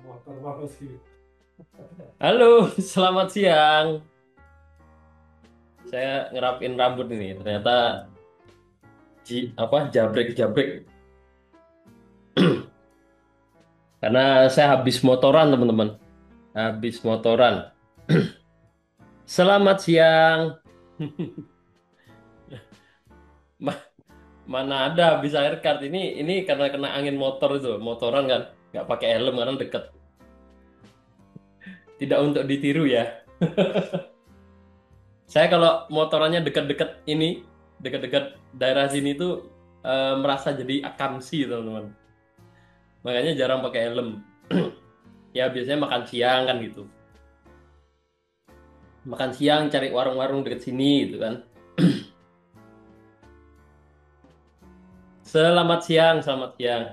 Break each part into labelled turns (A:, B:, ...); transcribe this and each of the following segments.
A: Motor apa sih?
B: Halo, selamat siang. Saya ngerapin rambut ini. Ternyata jabrek-jabrek. Karena saya habis motoran, teman-teman. Habis motoran. Selamat siang. Ma- Mana ada habis air kart ini karena kena angin motor itu, motoran kan. Nggak pakai helm karena deket. Tidak untuk ditiru ya. Saya kalau motorannya dekat-dekat ini, dekat-dekat daerah sini tuh merasa jadi akamsi, teman-teman. Makanya jarang pakai helm. Ya biasanya makan siang kan gitu. Makan siang cari warung-warung deket sini gitu kan. Selamat siang, selamat siang.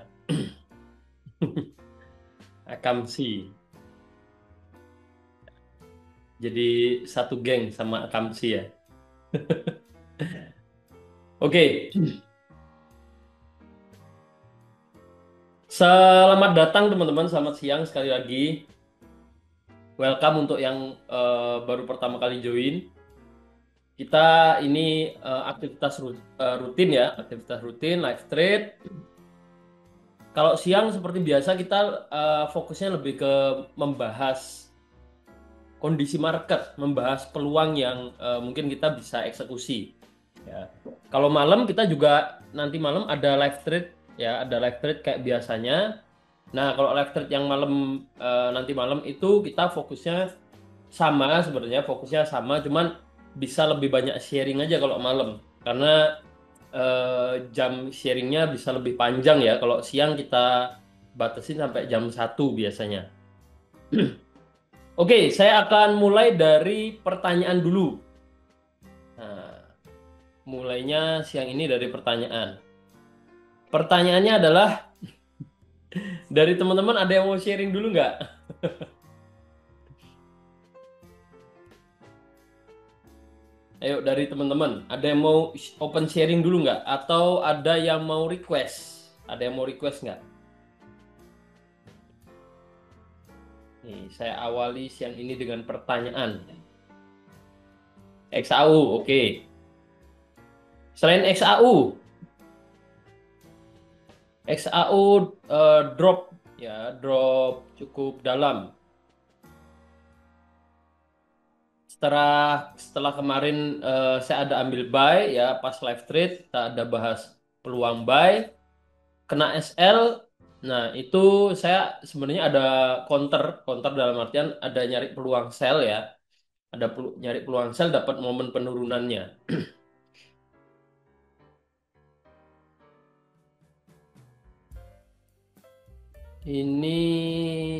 B: Akamsi. Jadi satu geng sama Akamsi ya. Oke, selamat datang teman-teman. Selamat siang sekali lagi. Welcome untuk yang baru pertama kali join. Kita ini aktivitas rutin ya, aktivitas rutin, live trade. Kalau siang seperti biasa kita fokusnya lebih ke membahas kondisi market, membahas peluang yang mungkin kita bisa eksekusi. Ya. Kalau malam kita juga nanti malam ada live trade ya, ada live trade kayak biasanya. Nah, kalau live trade yang malam nanti malam itu kita fokusnya sama sebenarnya, fokusnya sama, cuman bisa lebih banyak sharing aja kalau malam. Karena jam sharingnya bisa lebih panjang ya. Kalau siang kita batasin sampai jam 1 biasanya. Oke, saya akan mulai dari pertanyaan dulu. Nah, mulainya siang ini dari pertanyaan. Pertanyaannya adalah, dari teman-teman ada yang mau sharing dulu nggak? Ayo dari teman-teman, ada yang mau open sharing dulu nggak? Atau ada yang mau request? Ada yang mau request nggak? Nih, saya awali siang ini dengan pertanyaan. XAU, oke. Selain XAU, XAU drop ya, drop cukup dalam. Setelah setelah kemarin saya ada ambil buy ya pas live trade kita ada bahas peluang buy kena SL. Nah, itu saya sebenarnya ada counter counter dalam artian ada nyari peluang sell ya. Ada nyari peluang sell dapat momen penurunannya. Ini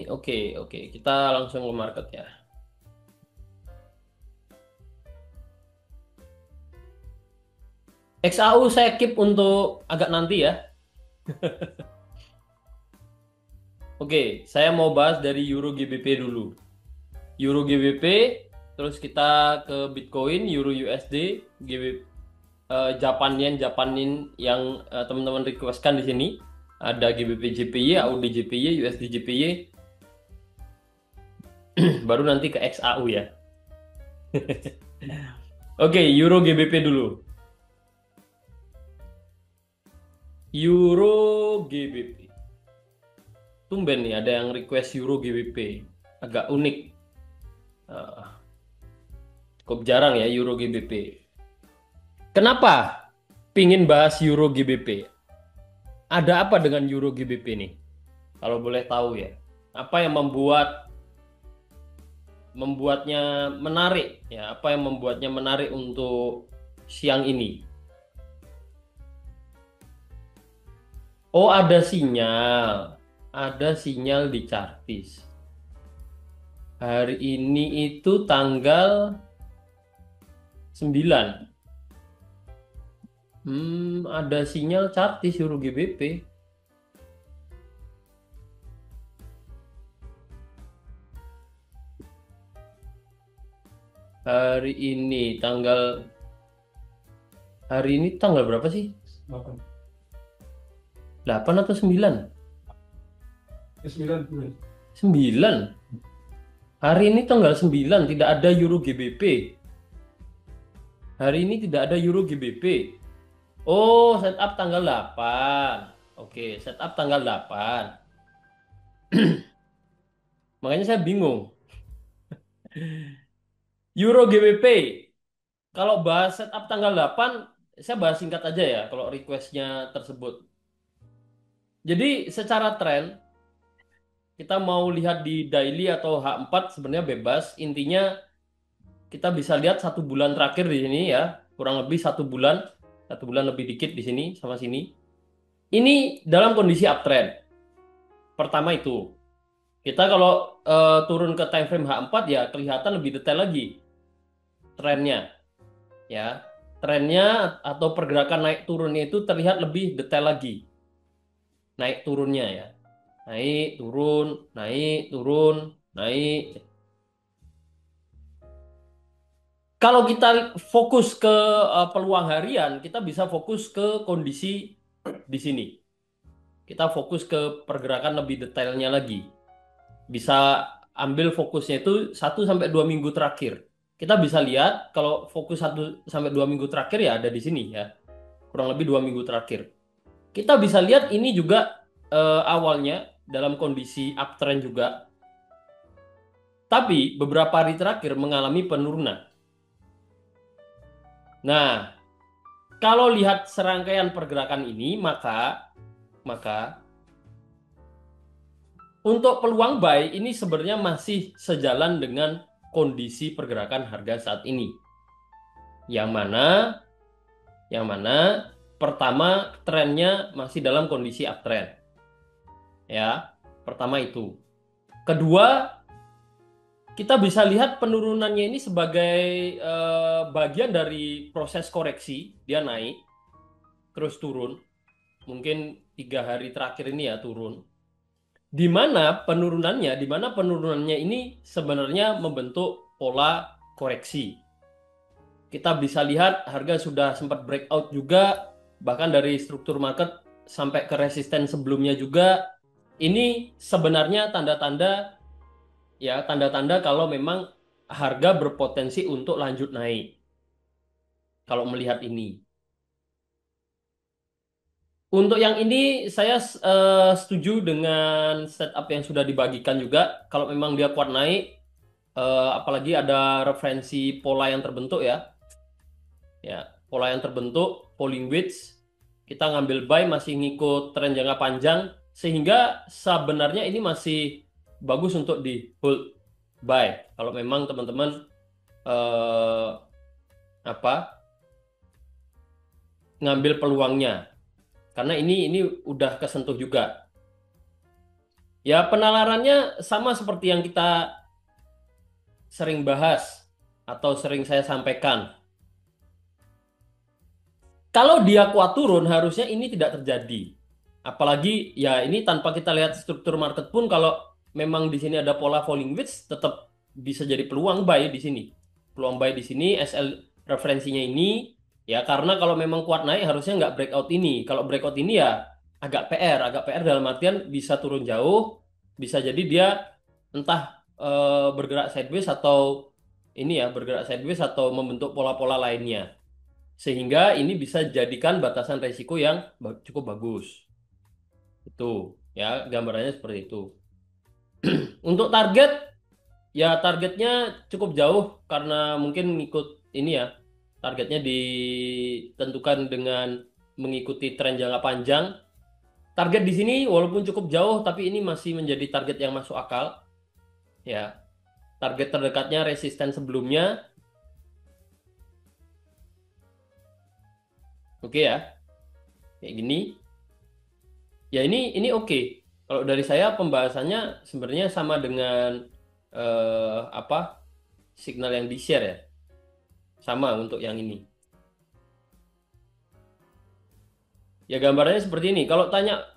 B: oke oke kita langsung ke market ya. XAU saya keep untuk agak nanti ya. Oke, saya mau bahas dari Euro GBP dulu. Euro GBP, terus kita ke Bitcoin, Euro USD, GB, Japan Yen, Japan Yen yang teman-teman requestkan di sini. Ada GBP JPY, AUD JPY, USD JPY, baru nanti ke XAU ya. Oke, Euro GBP dulu. Euro GBP. Tumben nih ada yang request Euro GBP. Agak unik. Eh, Cukup jarang ya Euro GBP. Kenapa pingin bahas Euro GBP? Ada apa dengan Euro GBP nih? Kalau boleh tahu ya. Apa yang membuatnya menarik ya? Apa yang membuatnya menarik untuk siang ini? Oh, ada sinyal. Ada sinyal di chartis. Hari ini itu tanggal 9. Ada sinyal chartis Euro GBP. Hari ini tanggal berapa sih?
A: 8.
B: 8 atau 9?
A: 90.
B: 9. Hari ini tanggal 9 tidak ada Euro GBP. Hari ini tidak ada Euro GBP. Oh, setup tanggal 8. Oke, setup tanggal 8. Makanya saya bingung. Euro GBP. Kalau bahas setup tanggal 8, saya bahas singkat aja ya kalau requestnya tersebut. Jadi secara tren, kita mau lihat di daily atau H4 sebenarnya bebas. Intinya kita bisa lihat 1 bulan terakhir di sini ya. Kurang lebih 1 bulan. 1 bulan lebih dikit di sini sama sini. Ini dalam kondisi uptrend. Pertama itu. Kita kalau turun ke time frame H4 ya kelihatan lebih detail lagi trennya ya. Trennya atau pergerakan naik turunnya itu terlihat lebih detail lagi. Naik turunnya ya. Naik, turun, naik, turun, naik. Kalau kita fokus ke peluang harian, kita bisa fokus ke kondisi di sini. Kita fokus ke pergerakan lebih detailnya lagi. Bisa ambil fokusnya itu 1 sampai 2 minggu terakhir. Kita bisa lihat kalau fokus 1 sampai 2 minggu terakhir ya ada di sini ya. Kurang lebih 2 minggu terakhir. Kita bisa lihat ini juga awalnya dalam kondisi uptrend juga. Tapi beberapa hari terakhir mengalami penurunan. Nah, kalau lihat serangkaian pergerakan ini, maka untuk peluang buy ini sebenarnya masih sejalan dengan kondisi pergerakan harga saat ini. Yang mana yang mana pertama trennya masih dalam kondisi uptrend. Ya, pertama itu. Kedua, kita bisa lihat penurunannya ini sebagai bagian dari proses koreksi. Dia naik, terus turun. Mungkin 3 hari terakhir ini ya turun. Di mana penurunannya ini sebenarnya membentuk pola koreksi. Kita bisa lihat harga sudah sempat breakout juga, bahkan dari struktur market sampai ke resisten sebelumnya juga. Ini sebenarnya tanda-tanda ya, tanda-tanda kalau memang harga berpotensi untuk lanjut naik. Kalau melihat ini. Untuk yang ini saya setuju dengan setup yang sudah dibagikan juga. Kalau memang dia kuat naik, apalagi ada referensi pola yang terbentuk ya pola yang terbentuk, falling wedge, kita ngambil buy masih ngikut tren jangka panjang, sehingga sebenarnya ini masih bagus untuk di hold buy. Kalau memang teman-teman eh, apa ngambil peluangnya, karena ini udah kesentuh juga. Ya penalarannya sama seperti yang kita sering bahas atau sering saya sampaikan. Kalau dia kuat turun, harusnya ini tidak terjadi. Apalagi ya ini tanpa kita lihat struktur market pun, kalau memang di sini ada pola falling wedge, tetap bisa jadi peluang buy di sini. Peluang buy di sini, SL referensinya ini, ya karena kalau memang kuat naik harusnya nggak breakout ini. Kalau breakout ini ya agak PR dalam artian bisa turun jauh, bisa jadi dia entah bergerak sideways atau ini ya bergerak sideways atau membentuk pola-pola lainnya. Sehingga ini bisa jadikan batasan resiko yang cukup bagus. Itu ya gambarannya seperti itu. Untuk target ya targetnya cukup jauh karena mungkin ngikut ini ya. Targetnya ditentukan dengan mengikuti tren jangka panjang. Target di sini walaupun cukup jauh tapi ini masih menjadi target yang masuk akal ya. Target terdekatnya resisten sebelumnya. Oke ya. Kayak gini. Ya ini oke. Kalau dari saya pembahasannya sebenarnya sama dengan apa signal yang di-share ya. Sama untuk yang ini. Ya gambarnya seperti ini. Kalau tanya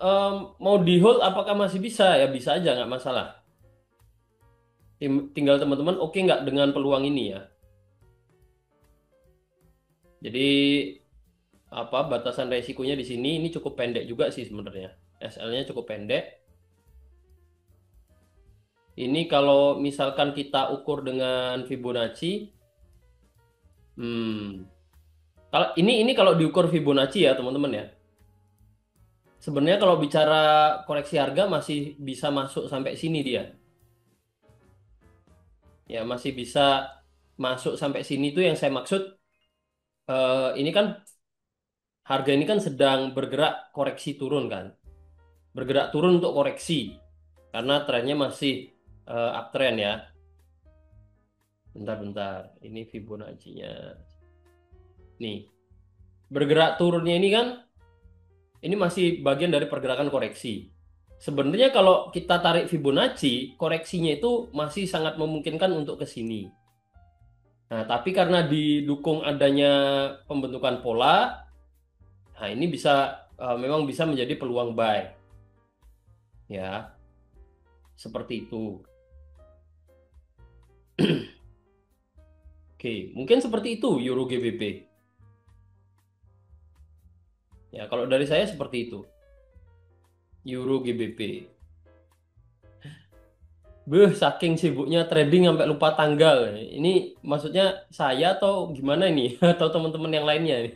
B: mau di hold apakah masih bisa? Ya bisa aja nggak masalah. Tinggal teman-teman oke nggak dengan peluang ini ya. Jadi apa batasan resikonya di sini ini cukup pendek juga sih sebenarnya. SL-nya cukup pendek. Ini kalau misalkan kita ukur dengan Fibonacci, hmm, kalau ini kalau diukur Fibonacci ya teman-teman ya. Sebenarnya kalau bicara koreksi harga masih bisa masuk sampai sini dia. Ya, masih bisa masuk sampai sini tuh yang saya maksud ini kan harga ini kan sedang bergerak koreksi turun kan. Bergerak turun untuk koreksi karena trennya masih uptrend ya. Bentar-bentar, ini Fibonacci-nya. Nih, bergerak turunnya ini kan ini masih bagian dari pergerakan koreksi. Sebenarnya kalau kita tarik Fibonacci, koreksinya itu masih sangat memungkinkan untuk ke sini. Nah, tapi karena didukung adanya pembentukan pola, nah ini bisa memang bisa menjadi peluang buy, ya, seperti itu. Oke, mungkin seperti itu Euro GBP. Ya, kalau dari saya seperti itu. Euro GBP. Saking sibuknya trading sampai lupa tanggal. Ini maksudnya saya atau gimana ini? Atau teman-teman yang lainnya?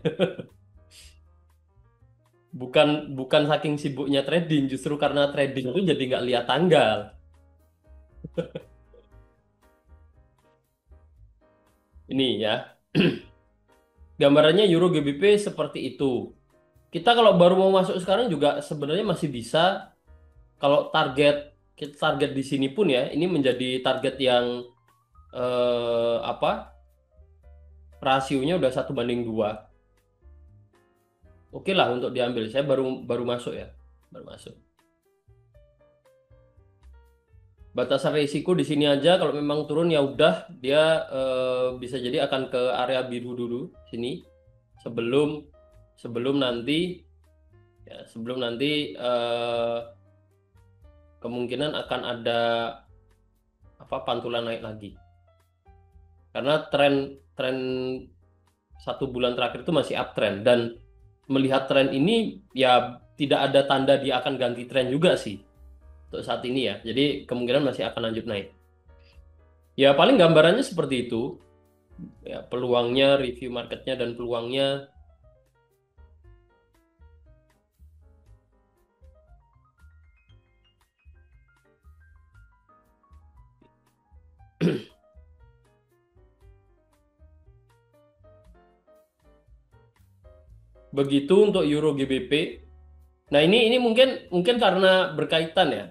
B: Bukan bukan saking sibuknya trading, justru karena trading itu jadi nggak lihat tanggal. Ini ya, gambarannya Euro GBP seperti itu. Kita kalau baru mau masuk sekarang juga sebenarnya masih bisa. Kalau target di sini pun ya, ini menjadi target yang apa? Rasionya udah 1:2. Oke lah untuk diambil. Saya baru baru masuk ya, baru masuk. Batasan risiko di sini aja kalau memang turun ya udah dia bisa jadi akan ke area biru dulu sini sebelum sebelum nanti ya sebelum nanti kemungkinan akan ada apa pantulan naik lagi karena tren tren 1 bulan terakhir itu masih uptrend dan melihat tren ini ya tidak ada tanda dia akan ganti tren juga sih untuk saat ini ya jadi kemungkinan masih akan lanjut naik ya paling gambarannya seperti itu ya peluangnya review marketnya dan peluangnya. Begitu untuk Euro GBP. Nah, ini mungkin mungkin karena berkaitan ya.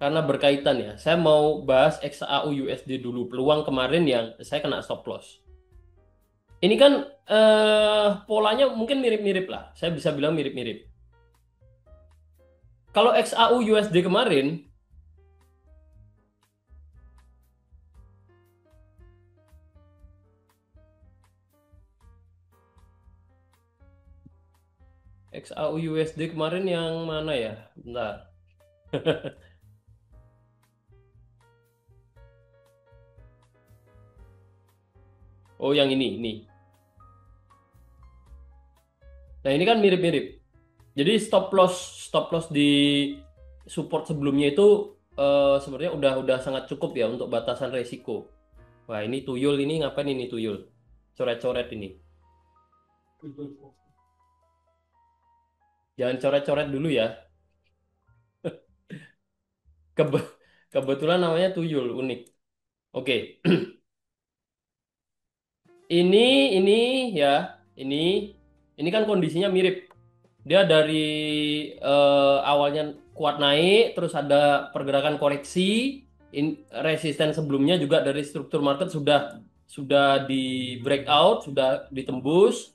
B: Karena berkaitan ya. Saya mau bahas XAU USD dulu. Peluang kemarin yang saya kena stop loss. Ini kan polanya mungkin mirip-mirip lah. Saya bisa bilang mirip-mirip. Kalau XAU USD kemarin, XAU USD kemarin yang mana ya? Bentar. Oh, yang ini. Nah, ini kan mirip-mirip. Jadi stop loss di support sebelumnya itu sebenarnya udah sangat cukup ya untuk batasan resiko. Wah, ini tuyul ini ngapain ini tuyul? Coret-coret ini. Jangan coret-coret dulu ya. Kebe kebetulan namanya tuyul, unik. Oke. Ini ini ya, ini ini kan kondisinya mirip. Dia dari awalnya kuat naik, terus ada pergerakan koreksi, resisten sebelumnya juga dari struktur market sudah di breakout, sudah ditembus.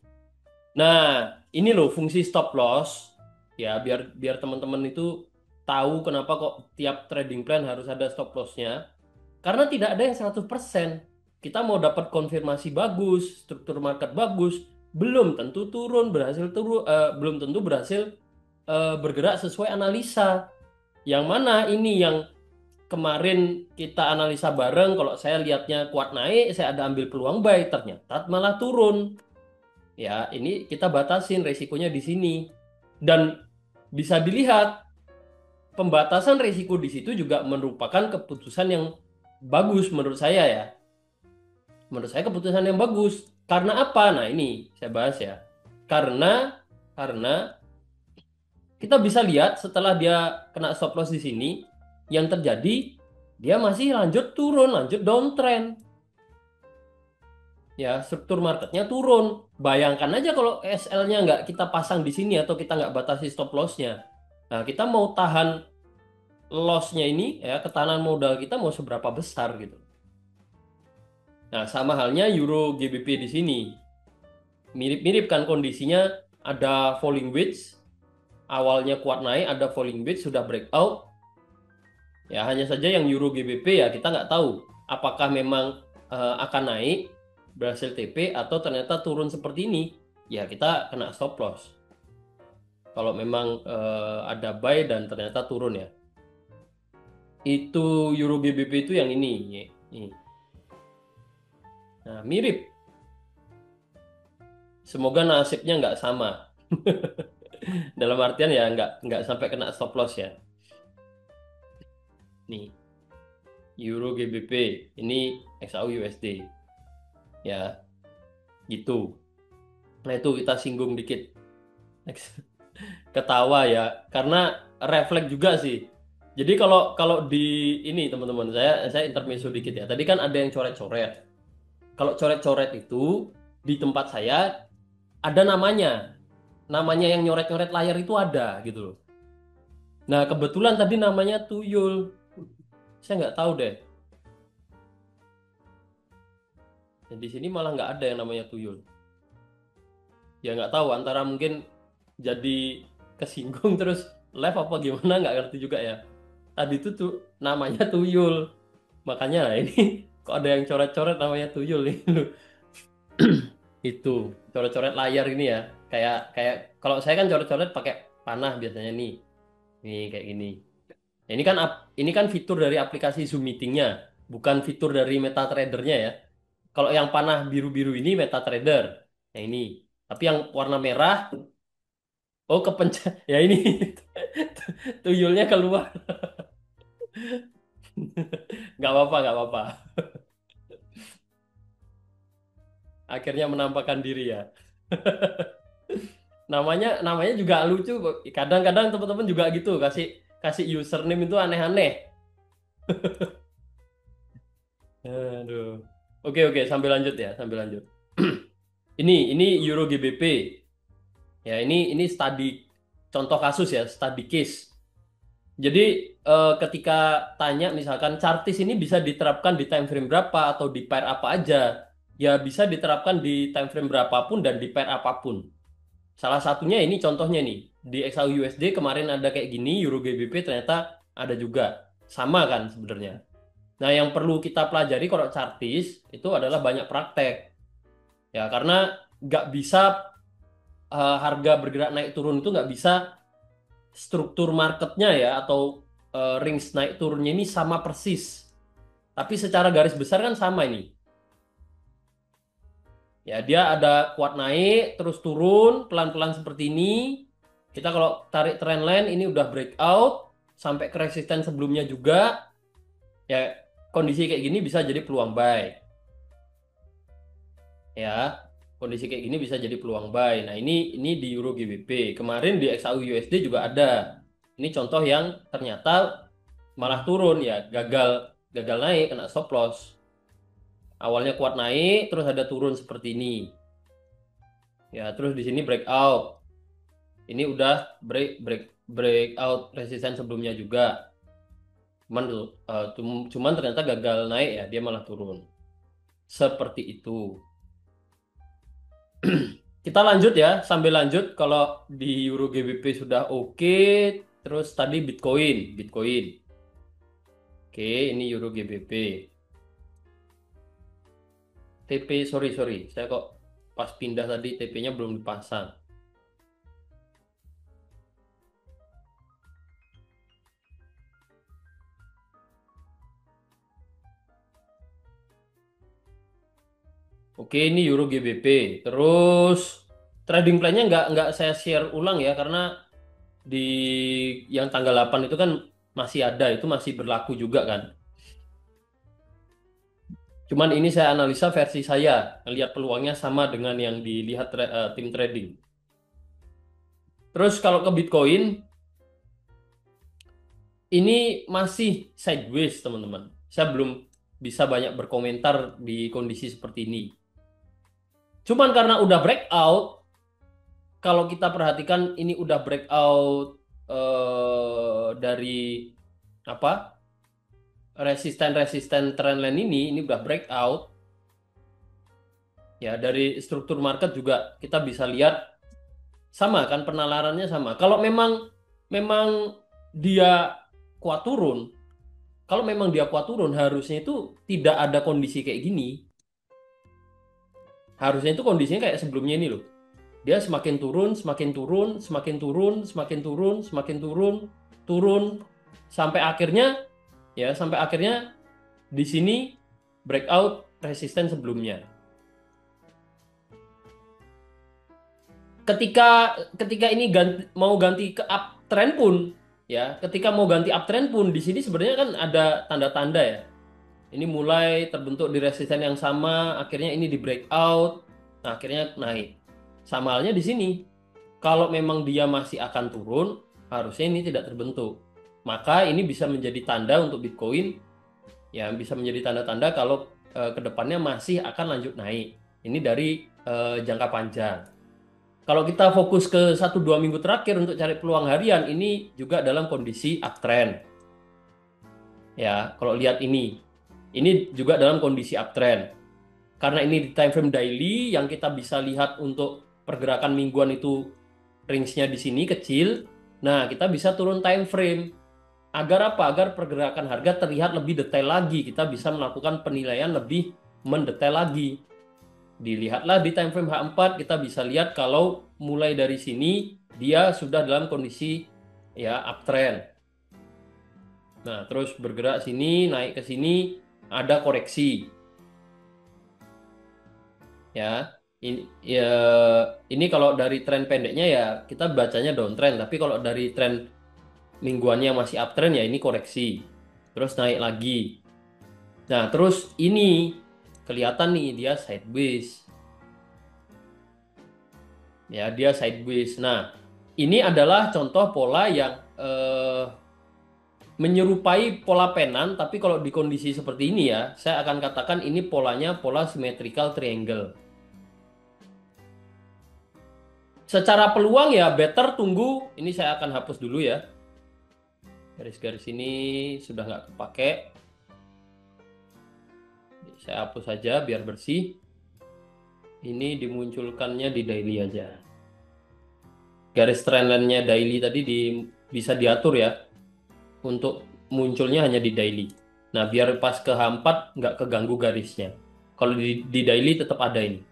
B: Nah, ini loh fungsi stop loss. Ya, biar biar teman-teman itu tahu kenapa kok tiap trading plan harus ada stop lossnya. Karena tidak ada yang 100%. Kita mau dapat konfirmasi bagus, struktur market bagus, belum tentu belum tentu berhasil bergerak sesuai analisa. Yang mana ini yang kemarin kita analisa bareng, kalau saya lihatnya kuat naik, saya ada ambil peluang buy, ternyata malah turun. Ya, ini kita batasin resikonya di sini. Dan bisa dilihat pembatasan risiko di situ juga merupakan keputusan yang bagus menurut saya ya. Menurut saya keputusan yang bagus. Karena apa? Nah, ini saya bahas ya. Karena kita bisa lihat setelah dia kena stop loss di sini, yang terjadi dia masih lanjut turun, lanjut downtrend. Ya, struktur marketnya turun. Bayangkan aja kalau SL-nya nggak kita pasang di sini atau kita nggak batasi stop loss-nya. Nah, kita mau tahan loss-nya ini, ya, ketahanan modal kita mau seberapa besar gitu. Nah, sama halnya Euro GBP di sini. Mirip-mirip kan kondisinya, ada falling wedge, awalnya kuat naik, ada falling wedge, sudah breakout. Ya, hanya saja yang Euro GBP ya kita nggak tahu apakah memang akan naik berhasil TP atau ternyata turun seperti ini. Ya, kita kena stop loss. Kalau memang ada buy dan ternyata turun ya. Itu Euro GBP itu yang ini. Ini. Nah, mirip. Semoga nasibnya nggak sama. Dalam artian ya nggak sampai kena stop loss ya. Nih, Euro GBP ini XAU USD ya gitu. Nah itu kita singgung dikit. Ketawa ya karena refleks juga sih. Jadi kalau kalau di ini teman-teman saya intermezzo dikit ya. Tadi kan ada yang coret-coret. Kalau coret-coret itu di tempat saya ada namanya. Namanya yang nyoret-nyoret layar itu ada gitu loh. Nah kebetulan tadi namanya Tuyul. Saya nggak tahu deh. Dan di sini malah nggak ada yang namanya Tuyul. Ya nggak tahu antara mungkin jadi kesinggung terus live apa gimana nggak ngerti juga ya. Tadi itu tuh namanya Tuyul. Makanya lah ini kok ada yang coret-coret namanya Tuyul nih. Itu coret-coret layar ini ya. Kayak kayak kalau saya kan coret-coret pakai panah biasanya nih. Nih kayak gini. Nah, ini kan fitur dari aplikasi Zoom meetingnya, bukan fitur dari MetaTrader-nya ya. Kalau yang panah biru-biru ini MetaTrader. Yang ini. Tapi yang warna merah, oh kepencet. Ya ini tuyulnya keluar. Nggak apa-apa, nggak apa-apa. Akhirnya menampakkan diri ya. Namanya juga lucu kok. Kadang-kadang teman-teman juga gitu kasih kasih username itu aneh-aneh. Aduh. Oke, sambil lanjut ya, sambil lanjut. Ini Euro GBP. Ya, ini study contoh kasus ya, study case. Jadi ketika tanya misalkan chartis ini bisa diterapkan di time frame berapa atau di pair apa aja, ya bisa diterapkan di time frame berapapun dan di pair apapun. Salah satunya ini contohnya nih, di XAU USD kemarin ada kayak gini, Euro GBP ternyata ada juga. Sama kan sebenarnya. Nah, yang perlu kita pelajari kalau chartis itu adalah banyak praktek. Ya, karena nggak bisa harga bergerak naik turun itu nggak bisa struktur marketnya ya atau range naik turunnya ini sama persis. Tapi secara garis besar kan sama ini. Ya, dia ada kuat naik, terus turun, pelan-pelan seperti ini. Kita kalau tarik trend line ini udah breakout, sampai ke resisten sebelumnya juga. Ya, kondisi kayak gini bisa jadi peluang buy. Ya, kondisi kayak gini bisa jadi peluang buy. Nah, ini di Euro GBP. Kemarin di XAU USD juga ada. Ini contoh yang ternyata malah turun ya, gagal gagal naik kena stop loss. Awalnya kuat naik, terus ada turun seperti ini. Ya, terus di sini breakout. Ini udah breakout resisten sebelumnya juga. Cuman ternyata gagal naik ya, dia malah turun. Seperti itu. Kita lanjut ya, sambil lanjut kalau di Euro GBP sudah oke, terus tadi Bitcoin. Oke, ini Euro GBP. TP, sorry, saya kok pas pindah tadi TP-nya belum dipasang. Oke, ini Euro GBP. Terus trading plan-nya nggak saya share ulang ya karena di yang tanggal 8 itu kan masih ada, itu masih berlaku juga kan. Cuman ini saya analisa versi saya, lihat peluangnya sama dengan yang dilihat tim trading. Terus kalau ke Bitcoin, ini masih sideways, teman-teman. Saya belum bisa banyak berkomentar di kondisi seperti ini. Cuman karena udah breakout, kalau kita perhatikan ini udah breakout dari apa? Resisten-resisten trendline ini udah breakout. Ya, dari struktur market juga kita bisa lihat sama kan penalarannya sama. Kalau memang dia kuat turun, kalau memang dia kuat turun harusnya itu tidak ada kondisi kayak gini. Harusnya itu kondisinya kayak sebelumnya ini loh. Dia semakin turun, semakin turun, semakin turun, semakin turun, semakin turun, turun sampai akhirnya sampai akhirnya di sini breakout resisten sebelumnya. Ketika ini mau ganti ke uptrend pun ketika mau ganti uptrend pun di sini sebenarnya kan ada tanda-tanda ya. Ini mulai terbentuk di resisten yang sama, akhirnya ini di breakout, nah akhirnya naik. Sama halnya di sini. Kalau memang dia masih akan turun, harusnya ini tidak terbentuk. Maka ini bisa menjadi tanda untuk Bitcoin, ya bisa menjadi tanda-tanda kalau kedepannya masih akan lanjut naik. Ini dari jangka panjang. Kalau kita fokus ke 1-2 minggu terakhir untuk cari peluang harian, ini juga dalam kondisi uptrend. Ya, kalau lihat ini juga dalam kondisi uptrend. Karena ini di time frame daily, yang kita bisa lihat untuk pergerakan mingguan itu range-nya di sini kecil. Nah, kita bisa turun time frame. Agar apa? Agar pergerakan harga terlihat lebih detail lagi. Kita bisa melakukan penilaian lebih mendetail lagi. Dilihatlah di time frame H4, kita bisa lihat kalau mulai dari sini dia sudah dalam kondisi ya uptrend. Nah, terus bergerak sini, naik ke sini, ada koreksi. Ya. Ini kalau dari tren pendeknya ya kita bacanya downtrend, tapi kalau dari tren mingguannya masih uptrend ya ini koreksi. Terus naik lagi. Nah, terus ini kelihatan nih dia sideways. Ya, dia sideways. Nah, ini adalah contoh pola yang menyerupai pola penan, tapi kalau di kondisi seperti ini ya, saya akan katakan ini polanya pola symmetrical triangle. Secara peluang ya better tunggu, ini saya akan hapus dulu ya. Garis-garis ini sudah nggak kepake. Saya hapus saja biar bersih. Ini dimunculkannya di daily aja. Garis trendline-nya daily tadi bisa diatur ya. Untuk munculnya hanya di daily. Nah, biar pas ke H4 nggak keganggu garisnya. Kalau di daily tetap ada ini.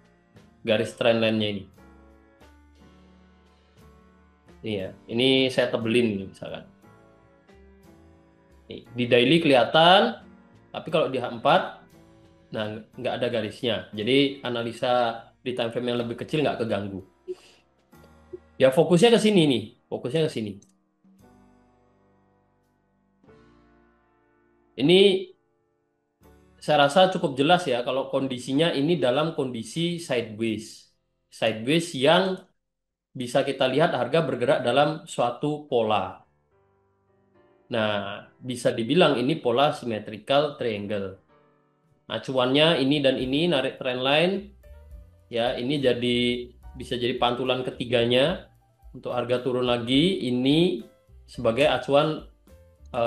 B: Garis trendline-nya ini. Iya, ini saya tebelin ini misalkan. Nih, di daily kelihatan, tapi kalau di H4, nah nggak ada garisnya. Jadi analisa di time frame yang lebih kecil nggak keganggu. Ya fokusnya ke sini nih, fokusnya ke sini. Ini saya rasa cukup jelas ya kalau kondisinya ini dalam kondisi sideways. Sideways yang bisa kita lihat harga bergerak dalam suatu pola. Nah, bisa dibilang ini pola symmetrical triangle. Acuannya ini dan ini narik trendline. Ya, ini bisa jadi pantulan ketiganya untuk harga turun lagi. Ini sebagai acuan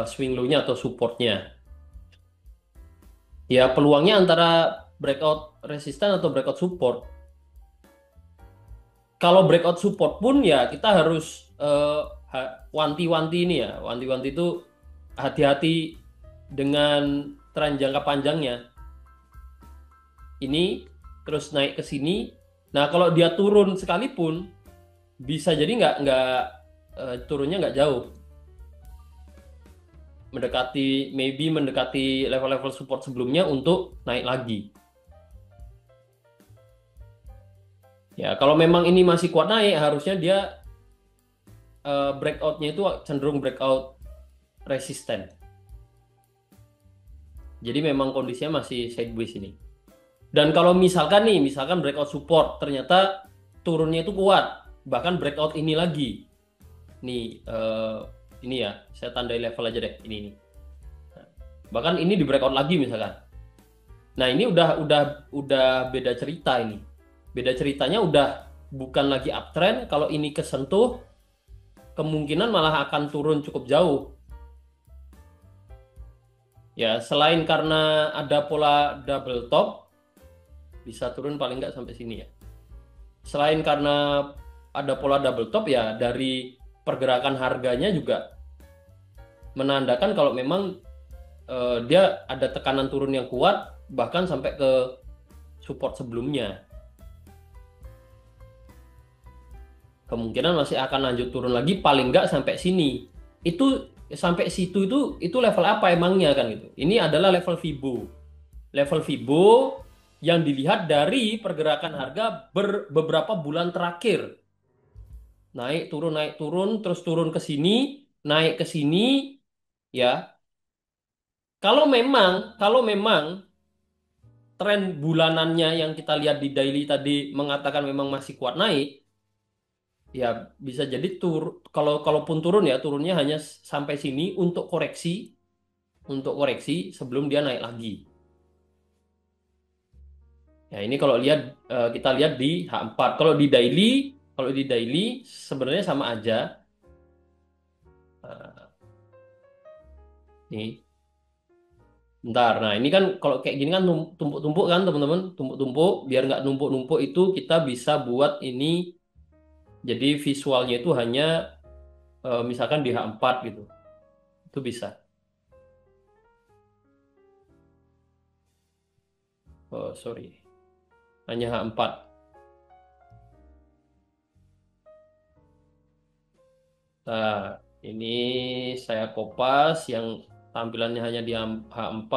B: swing low-nya atau supportnya. Ya, peluangnya antara breakout resisten atau breakout support. Kalau breakout support pun ya kita harus wanti-wanti ini ya. Wanti-wanti itu hati-hati dengan tren jangka panjangnya. Ini terus naik ke sini. Nah, kalau dia turun sekalipun bisa jadi nggak turunnya nggak jauh. Mendekati level-level support sebelumnya untuk naik lagi. Ya, kalau memang ini masih kuat naik, harusnya dia breakoutnya itu cenderung breakout resisten. Jadi memang kondisinya masih sideways ini. Dan kalau misalkan nih, misalkan breakout support ternyata turunnya itu kuat, bahkan breakout ini lagi. Nih, ini ya, saya tandai level aja deh, ini nih. Bahkan ini di breakout lagi misalkan. Nah, ini udah beda cerita ini. Beda ceritanya udah bukan lagi uptrend, kalau ini kesentuh kemungkinan malah akan turun cukup jauh. Ya, selain karena ada pola double top, bisa turun paling nggak sampai sini ya. Selain karena ada pola double top ya, dari pergerakan harganya juga menandakan kalau memang dia ada tekanan turun yang kuat, bahkan sampai ke support sebelumnya. Kemungkinan masih akan lanjut turun lagi, paling nggak sampai sini. Itu sampai situ itu level apa emangnya kan gitu. Ini adalah level Fibo. Level Fibo yang dilihat dari pergerakan harga beberapa bulan terakhir. Naik turun, terus turun ke sini, naik ke sini, ya. Kalau memang tren bulanannya yang kita lihat di daily tadi mengatakan memang masih kuat naik, ya bisa jadi kalaupun turun ya turunnya hanya sampai sini untuk koreksi sebelum dia naik lagi. Ya ini kalau kita lihat di H4. Kalau di daily sebenarnya sama aja. Nah, nih, bentar. Nah ini kan kalau kayak gini kan tumpuk-tumpuk kan teman-teman, tumpuk-tumpuk. Biar nggak numpuk-numpuk itu kita bisa buat ini. Jadi visualnya itu hanya misalkan di H4 gitu. Itu bisa. Oh, sorry. Hanya H4. Nah, ini saya kopas yang tampilannya hanya di H4.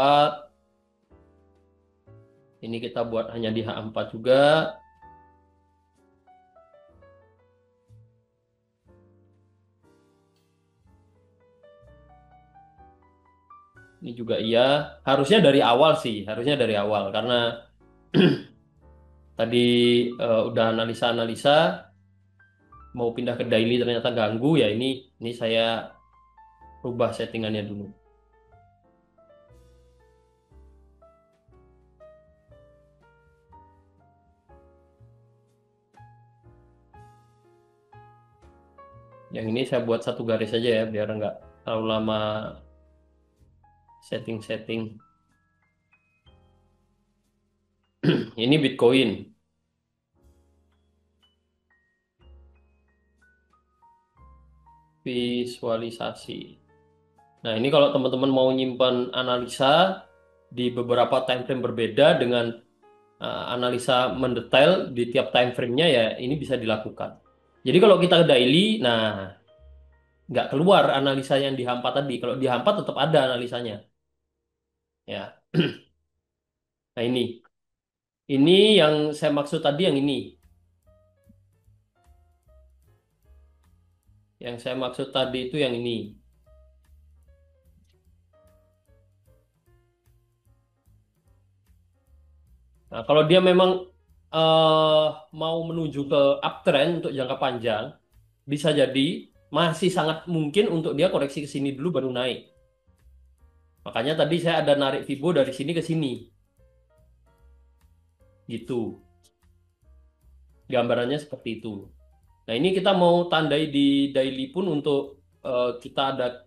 B: Ini kita buat hanya di H4 juga. Ini juga iya. Harusnya dari awal sih, harusnya dari awal karena tadi udah analisa-analisa mau pindah ke daily ternyata ganggu ya ini saya rubah settingannya dulu. Yang ini saya buat satu garis aja ya biar nggak terlalu lama setting-setting. Ini Bitcoin. Visualisasi. Nah, ini kalau teman-teman mau nyimpan analisa di beberapa time frame berbeda dengan analisa mendetail di tiap time frame-nya ya ini bisa dilakukan. Jadi kalau kita ke daily, nah nggak keluar analisa yang di H4 tadi. Kalau di H4 tetap ada analisanya. Ya. Nah, ini. Ini yang saya maksud tadi yang ini. Yang saya maksud tadi itu yang ini. Nah, kalau dia memang mau menuju ke uptrend untuk jangka panjang, bisa jadi masih sangat mungkin untuk dia koreksi ke sini dulu baru naik. Makanya tadi saya ada narik Fibo dari sini ke sini. Gitu. Gambarannya seperti itu. Nah, ini kita mau tandai di daily pun untuk kita ada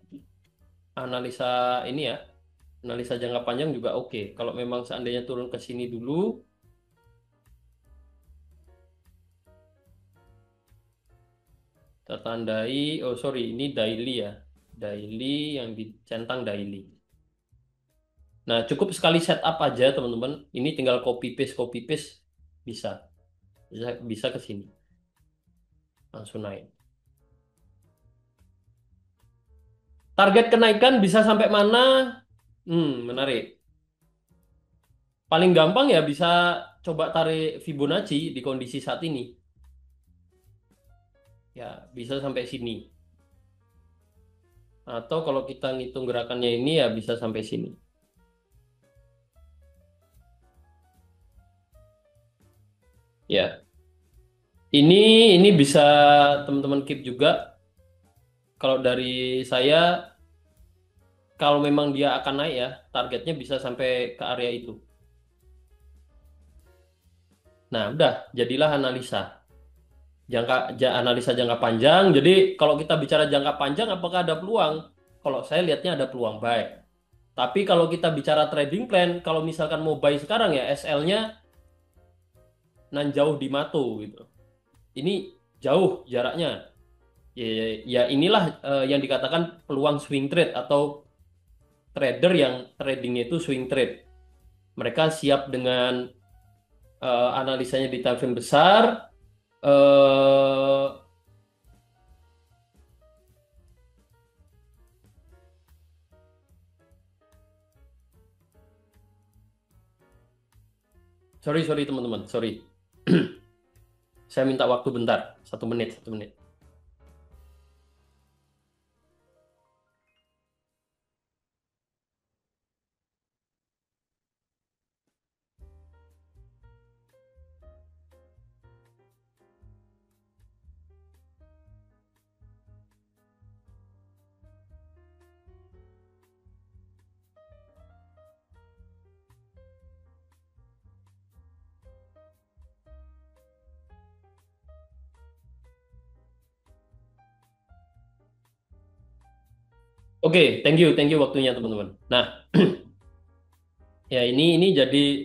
B: analisa ini ya. Analisa jangka panjang juga oke. Kalau memang seandainya turun ke sini dulu, kita tandai, oh sorry, ini daily ya. Daily yang dicentang daily. Nah, cukup sekali setup aja teman-teman. Ini tinggal copy paste bisa. Bisa ke sini. Langsung naik. Target kenaikan bisa sampai mana? Menarik. Paling gampang ya bisa coba tarik Fibonacci di kondisi saat ini. Ya, bisa sampai sini. Atau kalau kita ngitung gerakannya ini ya bisa sampai sini. Ya, ini ini bisa teman-teman keep juga. Kalau dari saya, kalau memang dia akan naik ya, targetnya bisa sampai ke area itu. Nah, udah, jadilah analisa jangka panjang. Jadi kalau kita bicara jangka panjang, apakah ada peluang? Kalau saya lihatnya ada peluang buy. Tapi kalau kita bicara trading plan, kalau misalkan mau buy sekarang ya SL-nya nan jauh di Mato gitu. Ini jauh jaraknya. Ya inilah yang dikatakan peluang swing trade atau trader yang tradingnya itu swing trade. Mereka siap dengan analisanya di time frame besar. eh sorry sorry teman-teman, sorry. Saya minta waktu bentar, 1 menit, 1 menit. Oke, thank you waktunya teman-teman. Nah, ya ini jadi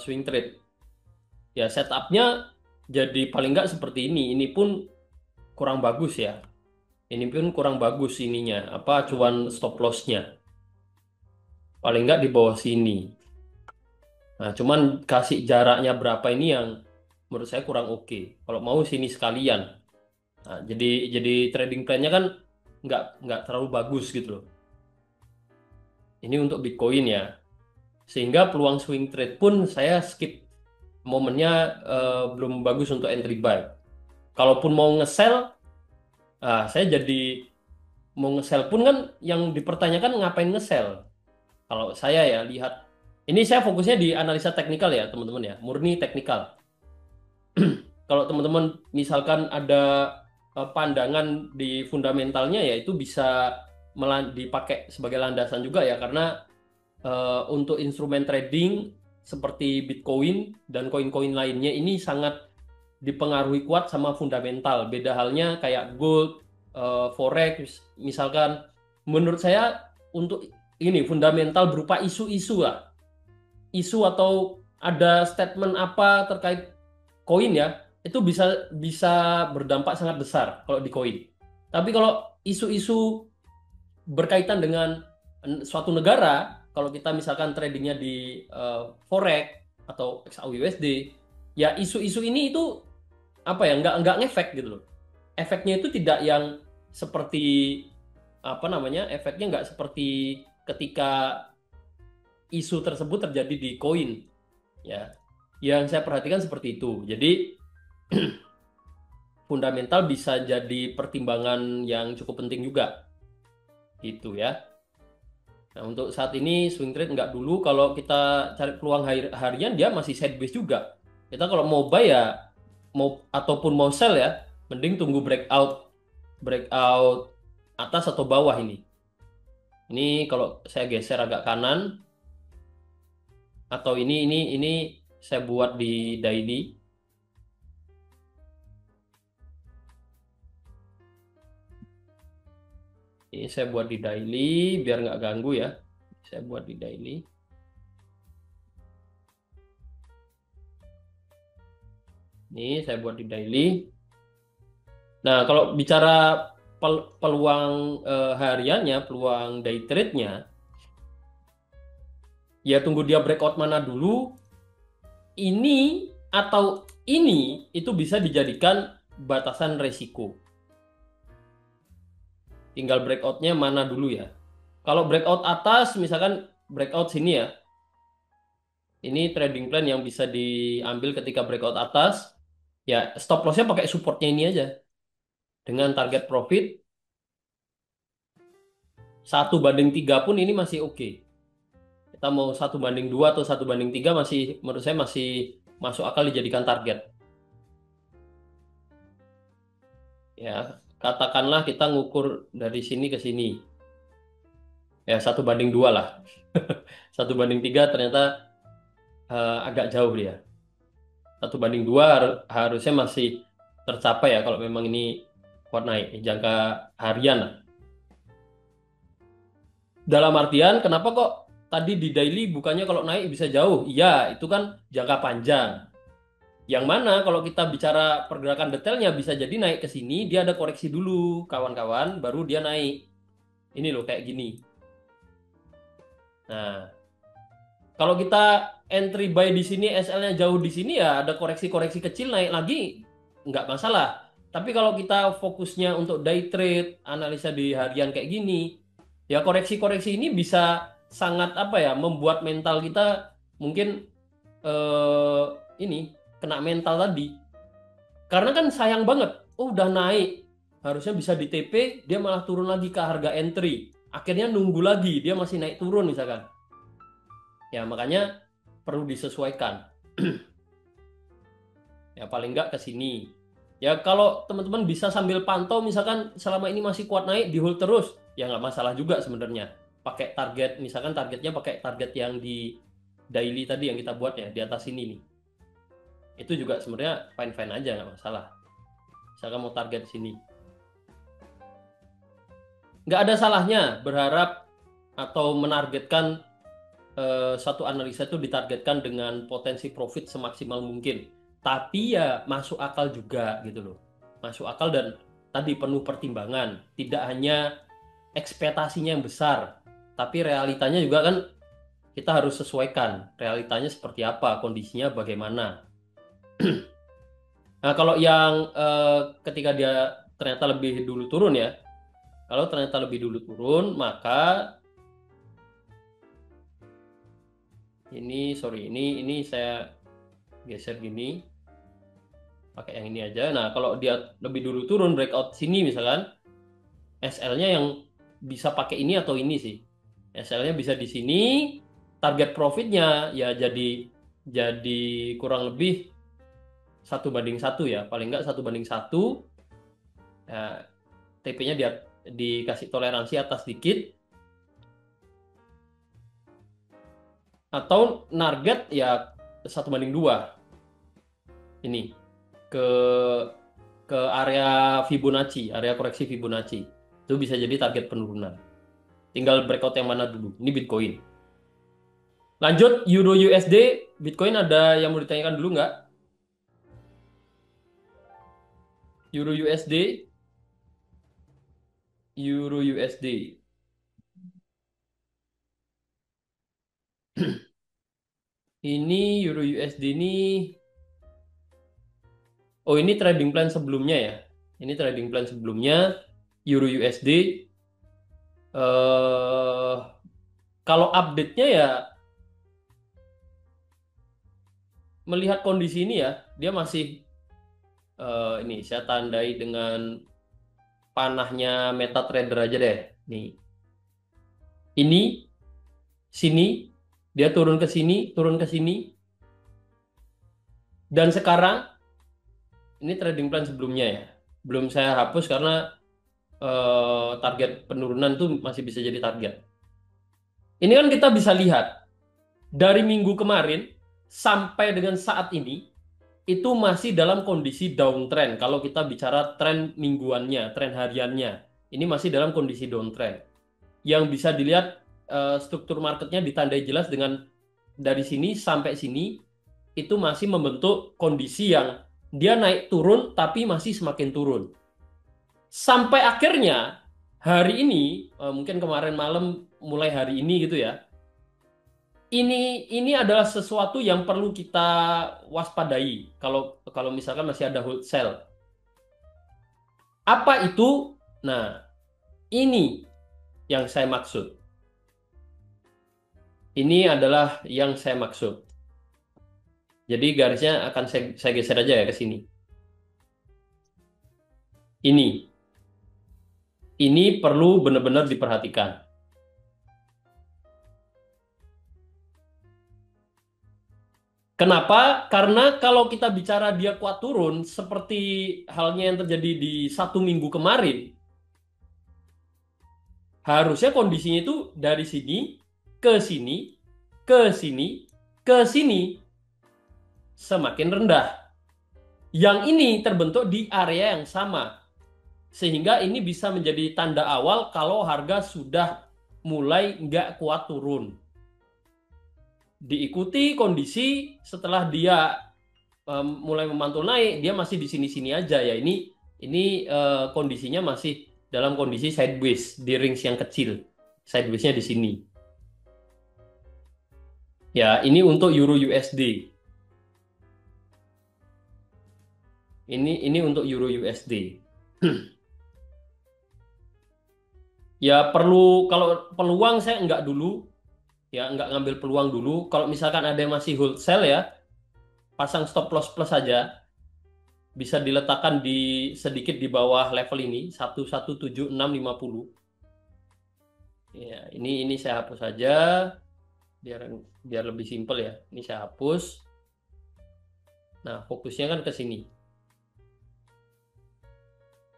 B: swing trade. Ya setupnya jadi paling nggak seperti ini. Ini pun kurang bagus ya. Ini pun kurang bagus ininya. Apa acuan stop lossnya? Paling nggak di bawah sini. Nah, cuman kasih jaraknya berapa ini yang menurut saya kurang oke. Kalau mau sini sekalian. Nah, jadi trading plan-nya kan nggak terlalu bagus gitu loh. Ini untuk Bitcoin ya. Sehingga peluang swing trade pun saya skip. Momennya belum bagus untuk entry buy. Kalaupun mau nge-sell, saya jadi mau nge-sell pun kan yang dipertanyakan ngapain nge-sell. Kalau saya ya lihat, ini saya fokusnya di analisa teknikal ya teman-teman ya, murni teknikal. Kalau teman-teman misalkan ada pandangan di fundamentalnya ya itu bisa dipakai sebagai landasan juga ya karena untuk instrumen trading seperti Bitcoin dan koin-koin lainnya ini sangat dipengaruhi kuat sama fundamental. Beda halnya kayak gold, forex misalkan menurut saya untuk ini fundamental berupa isu-isu lah. Isu atau ada statement apa terkait koin ya, itu bisa bisa berdampak sangat besar kalau di koin. Tapi kalau isu-isu berkaitan dengan suatu negara, kalau kita misalkan tradingnya di forex atau XAUUSD, ya isu-isu ini itu apa ya nggak ngefek gitu loh. Efeknya itu tidak yang seperti apa namanya efeknya nggak seperti ketika isu tersebut terjadi di koin ya. Yang saya perhatikan seperti itu. Jadi fundamental bisa jadi pertimbangan yang cukup penting juga gitu ya. Nah, untuk saat ini swing trade nggak dulu. Kalau kita cari peluang harian dia masih sideways juga. Kita kalau mau buy ya mau ataupun mau sell ya, mending tunggu breakout atas atau bawah ini. Ini kalau saya geser agak kanan atau ini saya buat di daily. Ini saya buat di daily biar nggak ganggu ya. Saya buat di daily. Ini saya buat di daily. Nah, kalau bicara peluang hariannya, peluang day trade-nya, ya tunggu dia breakout mana dulu. Ini atau ini itu bisa dijadikan batasan resiko. Tinggal breakoutnya mana dulu ya. Kalau breakout atas, misalkan breakout sini ya, ini trading plan yang bisa diambil ketika breakout atas. Ya stop lossnya pakai supportnya ini aja dengan target profit 1/3 pun ini masih oke. Kita mau 1/2 atau 1/3 masih, menurut saya masih masuk akal dijadikan target. Ya, katakanlah kita ngukur dari sini ke sini. Ya, 1/2 lah. 1/3 ternyata agak jauh dia. 1/2 harusnya masih tercapai ya kalau memang ini kuat naik jangka harian lah. Dalam artian kenapa kok tadi di daily bukannya kalau naik bisa jauh? Iya, itu kan jangka panjang. Yang mana kalau kita bicara pergerakan detailnya bisa jadi naik ke sini dia ada koreksi dulu kawan-kawan baru dia naik. Ini loh kayak gini. Nah, kalau kita entry buy di sini SL-nya jauh di sini ya ada koreksi-koreksi kecil naik lagi nggak masalah. Tapi kalau kita fokusnya untuk day trade, analisa di harian kayak gini, ya koreksi-koreksi ini bisa sangat apa ya membuat mental kita mungkin eh, ini kena mental tadi. Karena kan sayang banget, oh udah naik, harusnya bisa di TP, dia malah turun lagi ke harga entry. Akhirnya nunggu lagi, dia masih naik turun misalkan. Ya makanya perlu disesuaikan. Ya paling nggak ke sini. Ya kalau teman-teman bisa sambil pantau misalkan selama ini masih kuat naik di hold terus, ya nggak masalah juga sebenarnya. Pakai target, misalkan targetnya pakai target yang di daily tadi yang kita buat ya di atas ini nih. Itu juga sebenarnya fine-fine aja nggak masalah. Misalkan mau target sini. Nggak ada salahnya berharap atau menargetkan satu analisa itu ditargetkan dengan potensi profit semaksimal mungkin. Tapi ya masuk akal juga gitu loh. Masuk akal dan tadi penuh pertimbangan. Tidak hanya ekspektasinya yang besar, tapi realitanya juga kan kita harus sesuaikan. Realitanya seperti apa, kondisinya bagaimana. Nah, kalau yang ketika dia ternyata lebih dulu turun ya, kalau ternyata lebih dulu turun, maka ini saya geser gini, pakai yang ini aja. Nah, kalau dia lebih dulu turun breakout sini misalkan, SL-nya yang bisa pakai ini atau ini sih. SL-nya bisa di sini, target profitnya ya jadi kurang lebih 1/1 ya, paling nggak 1/1. Ya, TP-nya dia dikasih toleransi atas dikit atau target ya 1/2 ini ke area Fibonacci, area koreksi Fibonacci. Itu bisa jadi target penurunan. Tinggal breakout yang mana dulu. Ini Bitcoin. Lanjut Euro USD, Bitcoin ada yang mau ditanyakan dulu nggak? Euro USD, Euro USD. Ini Euro USD ini, oh ini trading plan sebelumnya ya. Ini trading plan sebelumnya Euro USD. Eh, kalau update-nya ya melihat kondisi ini ya, dia masih ini saya tandai dengan panahnya MetaTrader aja deh. Nih, ini sini dia turun ke sini, turun ke sini, dan sekarang ini trading plan sebelumnya ya. Belum saya hapus karena target penurunan tuh masih bisa jadi target. Ini kan kita bisa lihat dari minggu kemarin sampai dengan saat ini itu masih dalam kondisi downtrend. Kalau kita bicara tren mingguannya, tren hariannya, ini masih dalam kondisi downtrend. Yang bisa dilihat struktur marketnya ditandai jelas dengan dari sini sampai sini itu masih membentuk kondisi yang dia naik turun tapi masih semakin turun. Sampai akhirnya hari ini, mungkin kemarin malam mulai hari ini gitu ya, ini adalah sesuatu yang perlu kita waspadai kalau kalau misalkan masih ada hold sell. Apa itu? Nah, ini yang saya maksud. Ini adalah yang saya maksud. Jadi garisnya akan saya geser aja ya ke sini. Ini perlu benar-benar diperhatikan. Kenapa? Karena kalau kita bicara dia kuat turun, seperti halnya yang terjadi di 1 minggu kemarin, harusnya kondisinya itu dari sini ke sini, ke sini, ke sini, semakin rendah. Yang ini terbentuk di area yang sama, sehingga ini bisa menjadi tanda awal kalau harga sudah mulai nggak kuat turun. Diikuti kondisi setelah dia mulai memantul naik, dia masih di sini-sini aja ya. Ini kondisinya masih dalam kondisi sideways di range yang kecil. Sidewaysnya di sini. Ya, ini untuk Euro USD. Ini untuk Euro USD. Ya perlu kalau peluang saya nggak dulu, ya nggak ngambil peluang dulu. Kalau misalkan ada yang masih hold sell ya, pasang stop loss plus saja. Bisa diletakkan di sedikit di bawah level ini 117650. Ya, ini saya hapus saja biar biar lebih simpel ya. Ini saya hapus. Nah, fokusnya kan ke sini.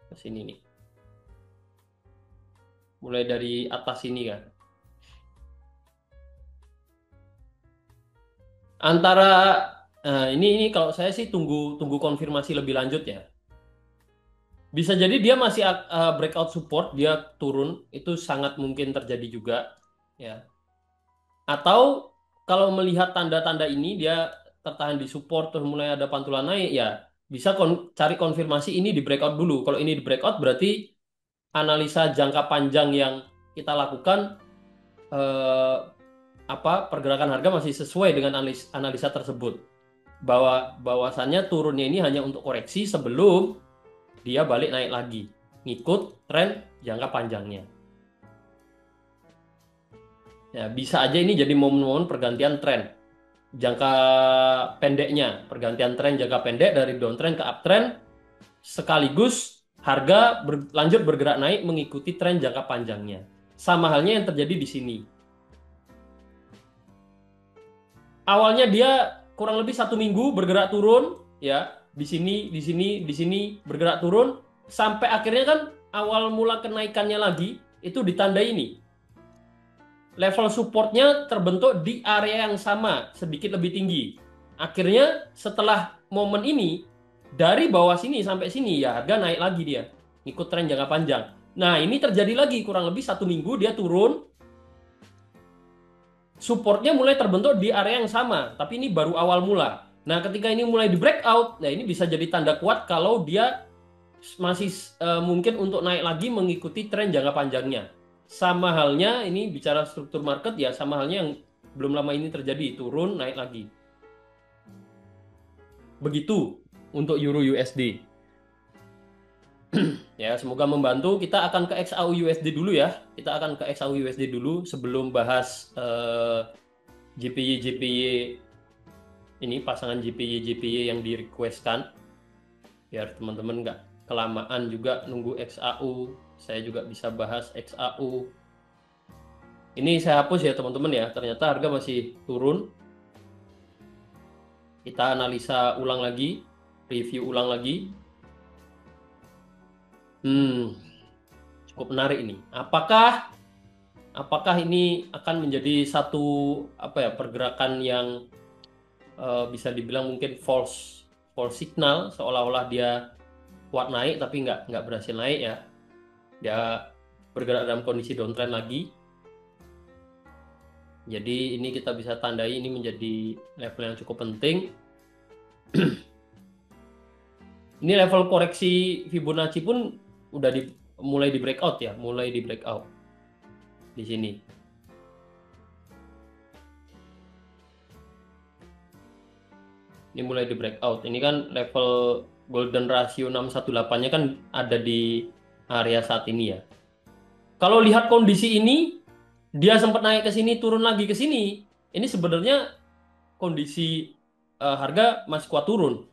B: Ke sini nih. Mulai dari atas sini kan. Antara ini kalau saya sih tunggu tunggu konfirmasi lebih lanjut ya. Bisa jadi dia masih breakout support, dia turun, itu sangat mungkin terjadi juga ya. Atau kalau melihat tanda-tanda ini dia tertahan di support terus mulai ada pantulan naik ya bisa cari konfirmasi ini di breakout dulu. Kalau ini di breakout berarti analisa jangka panjang yang kita lakukan eh, pergerakan harga masih sesuai dengan analisa tersebut. Bahwasannya turunnya ini hanya untuk koreksi sebelum dia balik naik lagi, ngikut tren jangka panjangnya. Ya, bisa aja ini jadi momen-momen pergantian tren jangka pendeknya, pergantian tren jangka pendek dari downtrend ke uptrend, sekaligus harga lanjut bergerak naik mengikuti tren jangka panjangnya. Sama halnya yang terjadi di sini. Awalnya dia kurang lebih 1 minggu bergerak turun, ya di sini, di sini, di sini bergerak turun, sampai akhirnya kan awal mula kenaikannya lagi itu ditandai ini. Level supportnya terbentuk di area yang sama, sedikit lebih tinggi. Akhirnya setelah momen ini, dari bawah sini sampai sini ya harga naik lagi dia. Ikut tren jangka panjang. Nah ini terjadi lagi kurang lebih 1 minggu dia turun. Supportnya mulai terbentuk di area yang sama, tapi ini baru awal mula. Nah ketika ini mulai di breakout, nah ini bisa jadi tanda kuat kalau dia masih mungkin untuk naik lagi mengikuti tren jangka panjangnya. Sama halnya ini bicara struktur market ya sama halnya yang belum lama ini terjadi turun naik lagi. Begitu untuk Euro USD. Ya, semoga membantu. Kita akan ke XAU USD dulu ya. Kita akan ke XAU USD dulu sebelum bahas JPY JPY ini pasangan JPY JPY yang di requestkan. Biar teman-teman nggak kelamaan juga nunggu XAU. Saya juga bisa bahas XAU. Ini saya hapus ya teman-teman ya. Ternyata harga masih turun. Kita analisa ulang lagi, review ulang lagi. Cukup menarik ini. Apakah ini akan menjadi satu pergerakan yang bisa dibilang mungkin false signal, seolah-olah dia kuat naik tapi nggak berhasil naik ya. Dia bergerak dalam kondisi downtrend lagi. Jadi ini kita bisa tandai ini menjadi level yang cukup penting. Ini level koreksi Fibonacci pun udah mulai di breakout ya, mulai di breakout di sini. Ini mulai di breakout. Ini kan level golden ratio 618-nya kan ada di area saat ini ya. Kalau lihat kondisi ini, dia sempat naik ke sini, turun lagi ke sini. Ini sebenarnya kondisi harga masih kuat turun.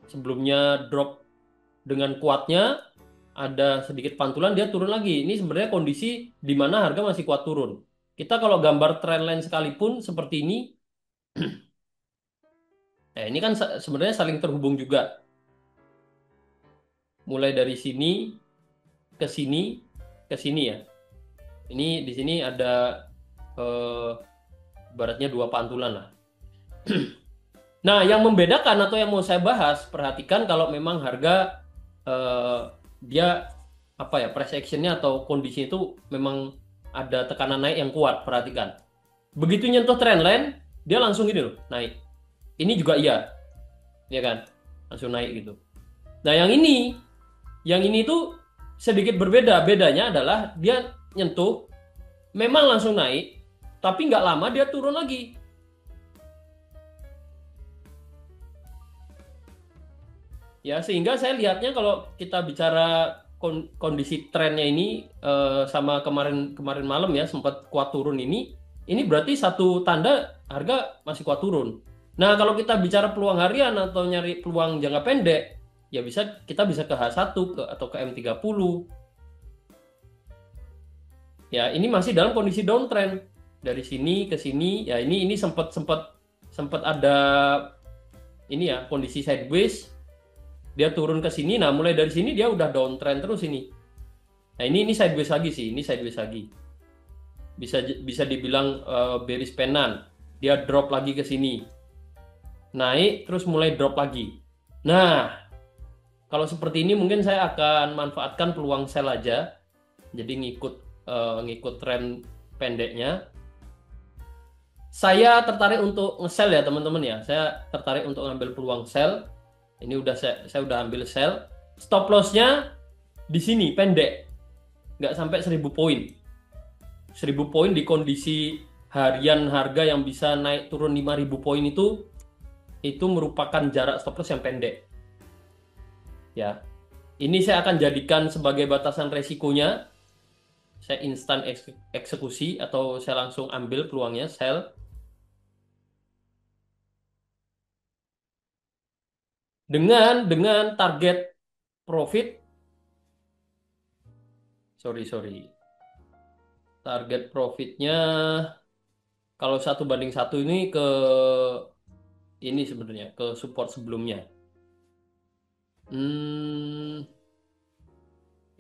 B: Sebelumnya drop dengan kuatnya, ada sedikit pantulan, dia turun lagi. Ini sebenarnya kondisi di mana harga masih kuat turun. Kita kalau gambar trendline sekalipun seperti ini, Nah, ini kan sebenarnya saling terhubung juga. Mulai dari sini ke sini ke sini ya. Ini di sini ada eh, ibaratnya dua pantulan lah. Nah, yang membedakan atau yang mau saya bahas, perhatikan kalau memang harga eh, dia apa ya, price actionnya atau kondisi itu memang ada tekanan naik yang kuat, perhatikan. Begitu nyentuh trendline, dia langsung gini loh, naik. Ini juga iya, ya kan? Langsung naik gitu. Nah, yang ini tuh sedikit berbeda. Bedanya adalah dia nyentuh, memang langsung naik, tapi nggak lama dia turun lagi. Ya, sehingga saya lihatnya kalau kita bicara kondisi trennya ini sama kemarin kemarin malam ya sempat kuat turun ini berarti satu tanda harga masih kuat turun. Nah, kalau kita bicara peluang harian atau nyari peluang jangka pendek, ya kita bisa ke H1 atau ke M30. Ya, ini masih dalam kondisi downtrend. Dari sini ke sini, ya ini sempat sempat sempat ada ini ya kondisi sideways, dia turun ke sini. Nah, mulai dari sini dia udah downtrend terus ini. Nah, ini sideways lagi sih, ini sideways lagi. Bisa bisa dibilang bearish penan. Dia drop lagi ke sini. Naik terus mulai drop lagi. Nah, kalau seperti ini mungkin saya akan manfaatkan peluang sell aja. Jadi ngikut tren pendeknya. Saya tertarik untuk nge-sell ya, teman-teman ya. Saya tertarik untuk ngambil peluang sell. Ini udah saya udah ambil sell. Stop loss-nya di sini pendek, nggak sampai 1000 poin. 1000 poin di kondisi harian harga yang bisa naik turun 5000 poin itu merupakan jarak stop loss yang pendek. Ya. Ini saya akan jadikan sebagai batasan resikonya. Saya instan eksekusi atau saya langsung ambil peluangnya sell dengan target profit. Sorry. Target profitnya kalau 1 banding 1 ini ke ini sebenarnya ke support sebelumnya. Hmm,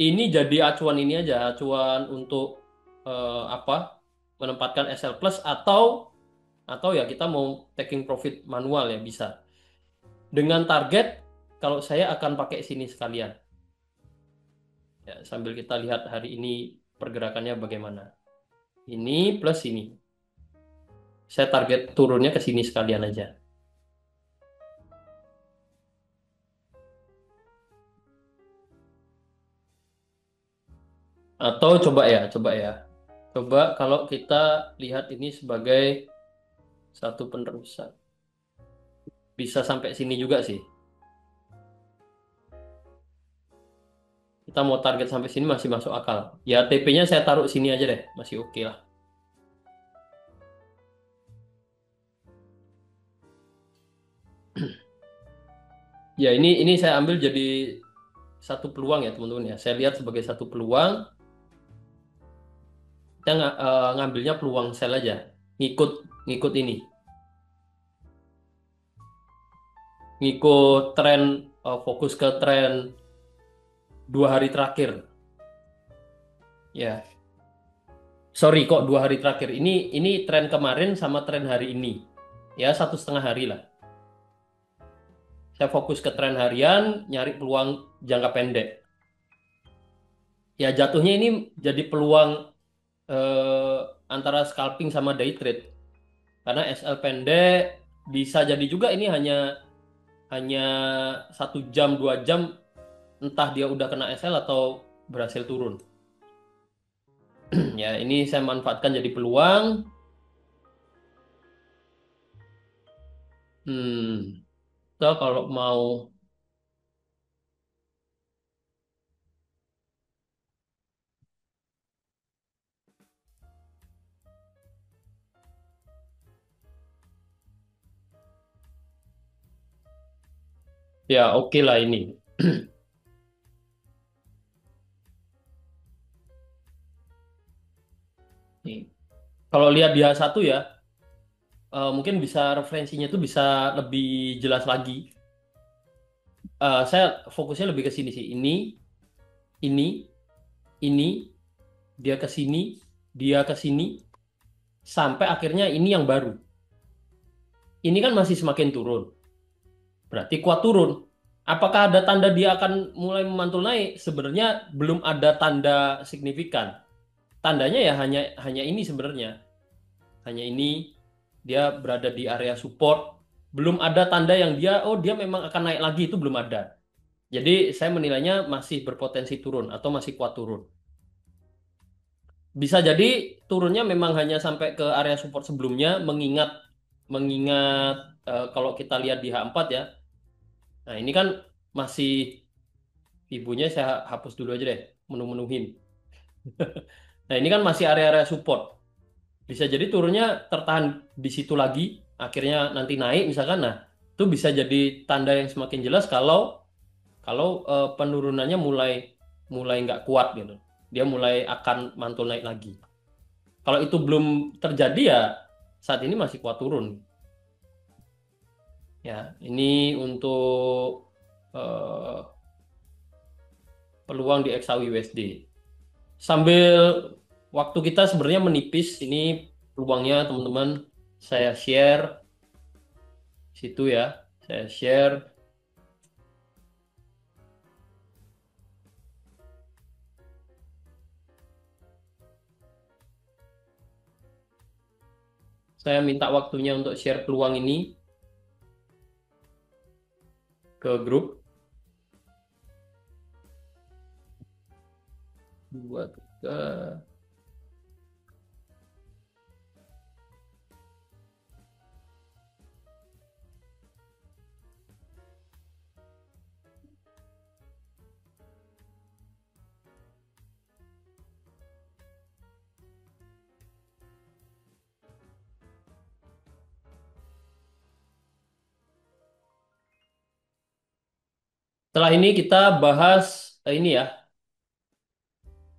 B: ini jadi acuan ini aja, acuan untuk apa? Menempatkan SL plus atau ya kita mau taking profit manual ya bisa. Dengan target kalau saya akan pakai sini sekalian. Ya, sambil kita lihat hari ini pergerakannya bagaimana. Ini plus ini. Saya target turunnya ke sini sekalian aja. Atau coba ya. Coba kalau kita lihat ini sebagai satu penerusan. Bisa sampai sini juga sih. Kita mau target sampai sini masih masuk akal. Ya TP-nya saya taruh sini aja deh, masih oke lah. Ya ini saya ambil jadi satu peluang ya teman-teman ya. Saya lihat sebagai satu peluang. Kita ngambilnya peluang sell aja. Ngikut ngikut ini. Ngikut tren, fokus ke tren 2 hari terakhir. Ya, sorry kok 2 hari terakhir. Ini tren kemarin sama tren hari ini. Ya 1,5 hari lah. Saya fokus ke tren harian, nyari peluang jangka pendek. Ya jatuhnya ini jadi peluang eh, antara scalping sama day trade. Karena SL pendek bisa jadi juga ini hanya hanya 1 jam 2 jam, entah dia udah kena SL atau berhasil turun. Ya ini saya manfaatkan jadi peluang. So kalau mau ya oke lah ini. Nih. Kalau lihat di H1 ya, mungkin bisa referensinya tuh bisa lebih jelas lagi. Saya fokusnya lebih ke sini sih. Ini, ini, dia ke sini, dia ke sini, sampai akhirnya ini yang baru. Ini kan masih semakin turun. Berarti kuat turun. Apakah ada tanda dia akan mulai memantul naik? Sebenarnya belum ada tanda signifikan. Tandanya ya hanya hanya ini sebenarnya. Hanya ini dia berada di area support. Belum ada tanda yang dia memang akan naik lagi, itu belum ada. Jadi saya menilainya masih berpotensi turun atau masih kuat turun. Bisa jadi turunnya memang hanya sampai ke area support sebelumnya, mengingat mengingat kalau kita lihat di H4 ya. Nah, ini kan masih ibunya saya hapus dulu aja deh, menu-menuhin. Nah, ini kan masih area-area support. Bisa jadi turunnya tertahan di situ lagi, akhirnya nanti naik misalkan. Nah, itu bisa jadi tanda yang semakin jelas kalau kalau penurunannya mulai mulai nggak kuat gitu. Dia mulai akan mantul naik lagi. Kalau itu belum terjadi ya saat ini masih kuat turun. Ya, ini untuk eh, peluang di XAWI USD. Sambil waktu kita sebenarnya menipis, ini peluangnya teman-teman saya share situ ya. Saya share. Saya minta waktunya untuk share peluang ini ke grup. Dua, tiga. Setelah ini kita bahas ini ya,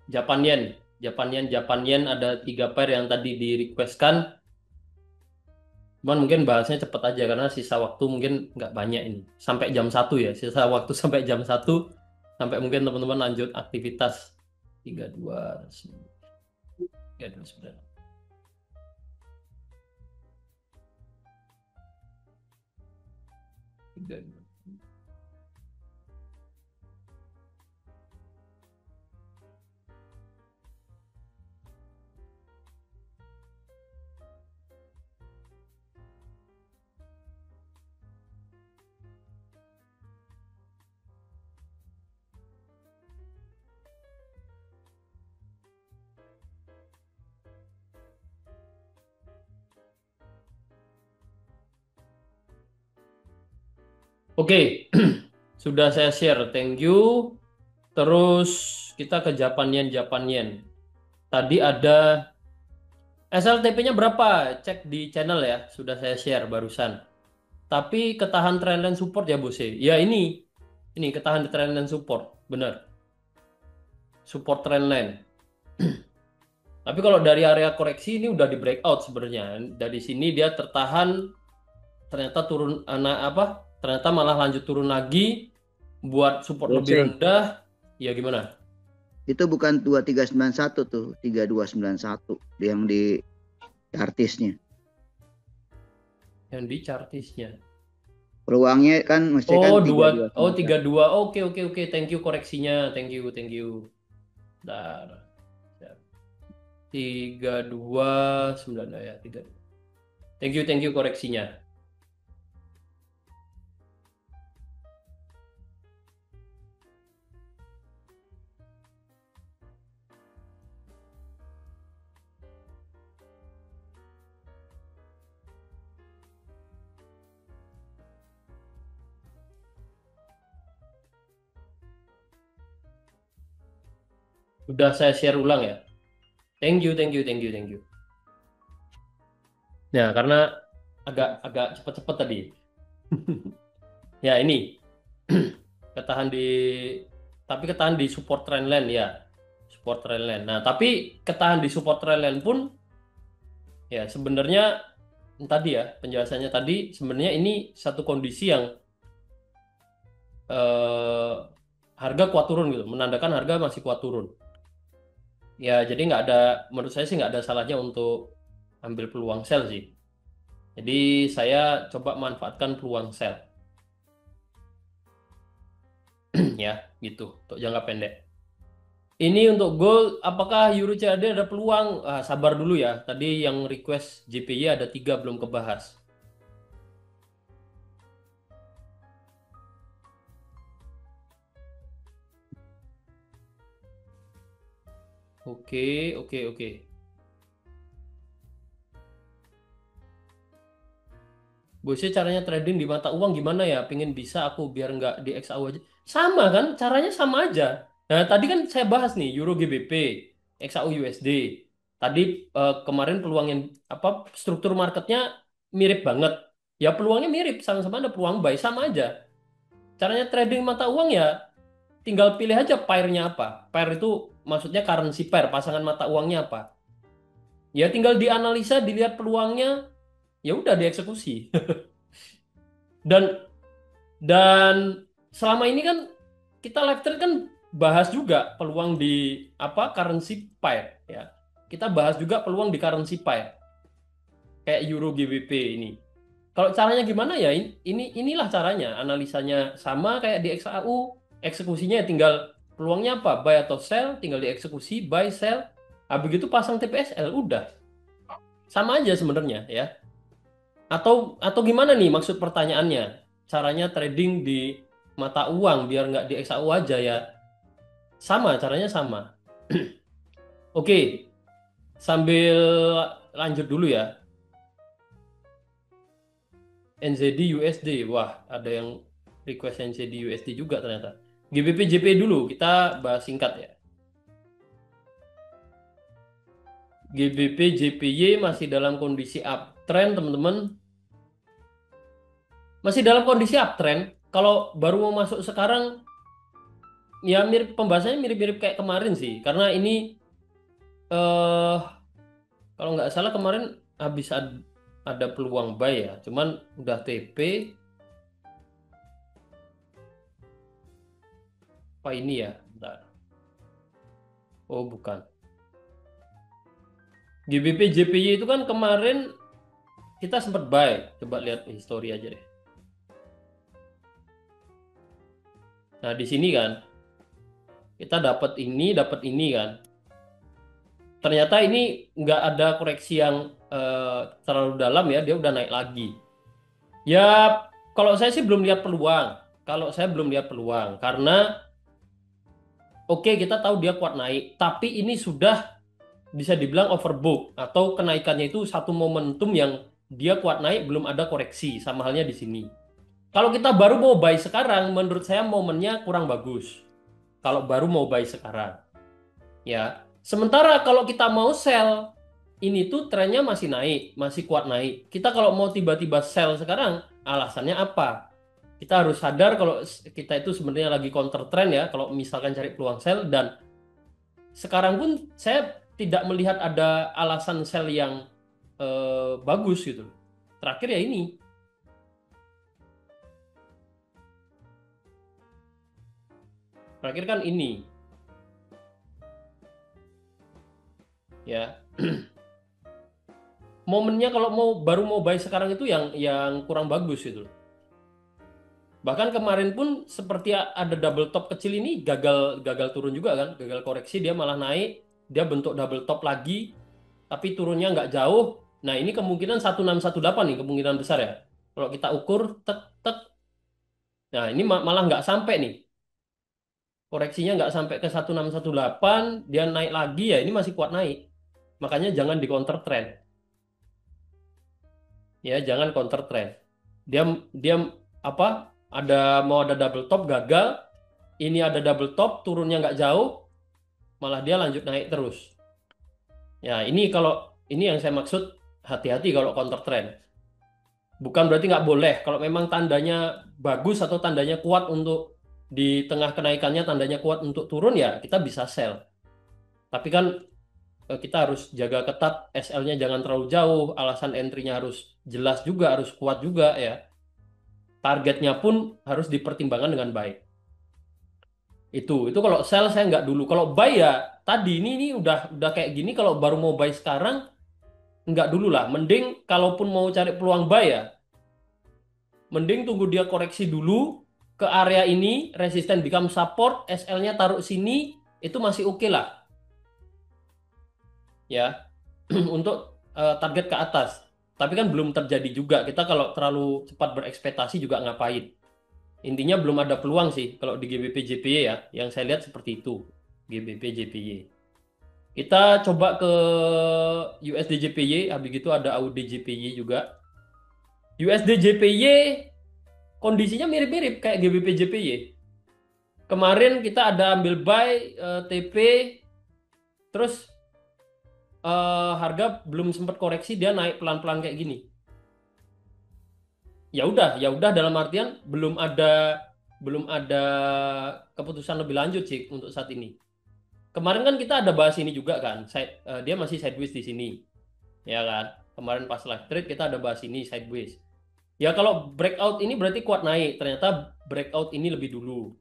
B: Japan Yen. Japan Yen ada 3 pair yang tadi di requestkan. Cuman mungkin bahasnya cepet aja karena sisa waktu mungkin nggak banyak ini. Sampai jam 1 ya, sisa waktu sampai jam 1. Sampai mungkin teman-teman lanjut aktivitas. 32, 39. Oke, sudah saya share. Thank you. Terus kita ke Japan Yen, Japan Yen. Tadi ada SLTP-nya berapa? Cek di channel ya. Sudah saya share barusan. Tapi ketahan trendline support ya bos ya. Ya ini ketahan di trendline support, benar. Support trendline. Tapi kalau dari area koreksi ini udah di breakout sebenarnya. Dari sini dia tertahan, ternyata turun anak apa? Ternyata malah lanjut turun lagi buat support lebih
A: Bose,
B: rendah. Ya gimana?
A: itu bukan 2391 tuh, 3291 yang di artisnya.
B: Yang di chartisnya.
A: Peluangnya kan mesti kan
B: Oh,
A: 3291.
B: 32. Oke, oke, oke. Thank you koreksinya. Thank you, thank you. Bentar. 329 ya, 3. Thank you koreksinya. Udah saya share ulang ya. Thank you, thank you, thank you, thank you. Ya, karena agak agak cepat-cepat tadi. Ya, ini ketahan di tapi ketahan di support trendline ya. Support trendline. Nah, tapi ketahan di support trendline pun ya sebenarnya tadi ya, penjelasannya tadi sebenarnya ini satu kondisi yang eh, harga kuat turun gitu, menandakan harga masih kuat turun. Ya, jadi nggak ada, menurut saya sih nggak ada salahnya untuk ambil peluang sell sih. Jadi saya coba manfaatkan peluang sell, ya, gitu, untuk jangka pendek. Ini untuk gold, apakah Euro CAD ada peluang? Ah, sabar dulu ya, tadi yang request JPY ada 3 belum kebahas. Oke, oke, oke. Bosnya caranya trading di mata uang gimana ya? Pengen bisa aku biar nggak di XAU aja. Sama kan? Caranya sama aja. Nah, tadi kan saya bahas nih Euro GBP, XAU USD. Tadi kemarin peluang yang apa struktur marketnya mirip banget. Ya peluangnya mirip, sama-sama ada peluang buy sama aja. Caranya trading mata uang ya tinggal pilih aja pairnya apa. Pair itu maksudnya currency pair, pasangan mata uangnya apa. Ya tinggal dianalisa, dilihat peluangnya, ya udah dieksekusi. Dan Dan selama ini kan kita live trade kan bahas juga peluang di apa currency pair ya. Kita bahas juga peluang di currency pair kayak Euro GBP ini. Kalau caranya gimana ya? Inilah caranya. Analisanya sama kayak di XAU, eksekusinya ya tinggal peluangnya apa? Buy atau sell, tinggal dieksekusi, buy, sell. Ah, begitu pasang TPSL udah. Sama aja sebenarnya ya. Atau gimana nih maksud pertanyaannya? Caranya trading di mata uang biar nggak di XAU aja ya. Sama, caranya sama. Oke, sambil lanjut dulu ya. NZD USD. Wah, ada yang request NZD USD juga ternyata. GBP JP dulu, kita bahas singkat ya. GBP JPY masih dalam kondisi uptrend, teman-teman. Masih dalam kondisi uptrend. Kalau baru mau masuk sekarang, ya mirip pembahasannya mirip-mirip kayak kemarin sih. Karena ini eh kalau nggak salah kemarin habis ada peluang buy ya. Cuman udah TP. Apa ini ya? Bentar. Oh bukan. GBP JPY itu kan kemarin kita sempat buy. Coba lihat history aja deh. Nah di sini kan kita dapat ini kan. Ternyata ini nggak ada koreksi yang terlalu dalam ya. Dia udah naik lagi. Ya kalau saya sih belum lihat peluang. Kalau saya belum lihat peluang karena oke kita tahu dia kuat naik. Tapi ini sudah bisa dibilang overbook atau kenaikannya itu satu momentum yang dia kuat naik belum ada koreksi sama halnya di sini. Kalau kita baru mau buy sekarang, menurut saya momennya kurang bagus. Kalau baru mau buy sekarang, ya. Sementara kalau kita mau sell, ini tuh trennya masih naik, masih kuat naik. Kita kalau mau tiba-tiba sell sekarang, alasannya apa? Kita harus sadar kalau kita itu sebenarnya lagi counter trend ya. Kalau misalkan cari peluang sell dan sekarang pun saya tidak melihat ada alasan sell yang bagus gitu. Terakhir ya ini. Terakhir kan ini. Ya. Momennya kalau baru mau buy sekarang itu yang kurang bagus gitu. Bahkan kemarin pun seperti ada double top kecil ini gagal gagal turun juga kan, gagal koreksi dia malah naik, dia bentuk double top lagi, tapi turunnya nggak jauh. Nah ini kemungkinan 1618 nih kemungkinan besar ya. Kalau kita ukur tek tek, nah ini malah nggak sampai nih. Koreksinya nggak sampai ke 1618, dia naik lagi ya ini masih kuat naik. Makanya jangan di counter trend. Ya, jangan counter trend. Dia dia apa? Mau ada double top gagal, ini ada double top turunnya nggak jauh, malah dia lanjut naik terus. Ya, ini yang saya maksud hati-hati kalau counter trend. Bukan berarti nggak boleh. Kalau memang tandanya bagus atau tandanya kuat untuk di tengah kenaikannya tandanya kuat untuk turun ya kita bisa sell. Tapi kan kita harus jaga ketat SL-nya jangan terlalu jauh, alasan entry-nya harus jelas juga, harus kuat juga ya. Targetnya pun harus dipertimbangkan dengan baik. Itu kalau sell saya nggak dulu. Kalau buy ya tadi ini udah kayak gini. Kalau baru mau buy sekarang nggak dulu lah. Mending kalaupun mau cari peluang buy ya, mending tunggu dia koreksi dulu ke area ini, resisten become support, SL-nya taruh sini, itu masih oke lah ya untuk target ke atas. Tapi kan belum terjadi juga. Kita kalau terlalu cepat berekspektasi juga ngapain. Intinya belum ada peluang sih kalau di GBP JPY ya. Yang saya lihat seperti itu. GBP JPY. Kita coba ke USD JPY. Habis itu ada AUD JPY juga. USD JPY kondisinya mirip-mirip kayak GBP JPY. Kemarin kita ada ambil buy TP. Terus harga belum sempat koreksi, dia naik pelan-pelan kayak gini. Ya udah dalam artian belum ada keputusan lebih lanjut sih untuk saat ini. Kemarin kan kita ada bahas ini juga kan, dia masih sideways di sini, ya kan? Kemarin pas live trade kita ada bahas ini sideways. Ya kalau breakout ini berarti kuat naik, ternyata breakout ini lebih dulu.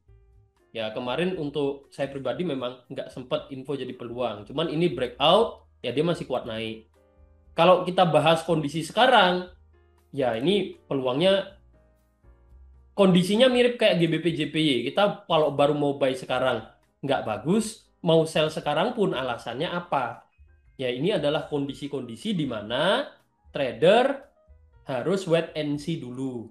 B: Ya kemarin untuk saya pribadi memang nggak sempat info jadi peluang, cuman ini breakout, ya dia masih kuat naik. Kalau kita bahas kondisi sekarang, ya ini peluangnya kondisinya mirip kayak GBP JPY. Kita kalau baru mau buy sekarang nggak bagus, mau sell sekarang pun alasannya apa? Ya ini adalah kondisi-kondisi di mana trader harus wait and see dulu.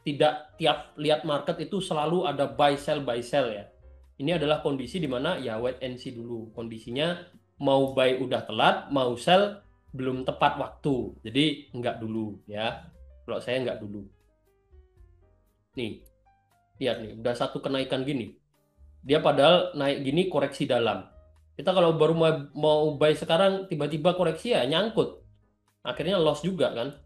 B: Tidak tiap lihat market itu selalu ada buy sell ya. Ini adalah kondisi di mana ya wait and see dulu. Kondisinya mau buy udah telat, mau sell belum tepat waktu. Jadi nggak dulu ya. Kalau saya nggak dulu. Nih, lihat nih, udah satu kenaikan gini. Dia padahal naik gini koreksi dalam. Kita kalau baru mau buy sekarang tiba-tiba koreksi ya nyangkut. Akhirnya loss juga kan.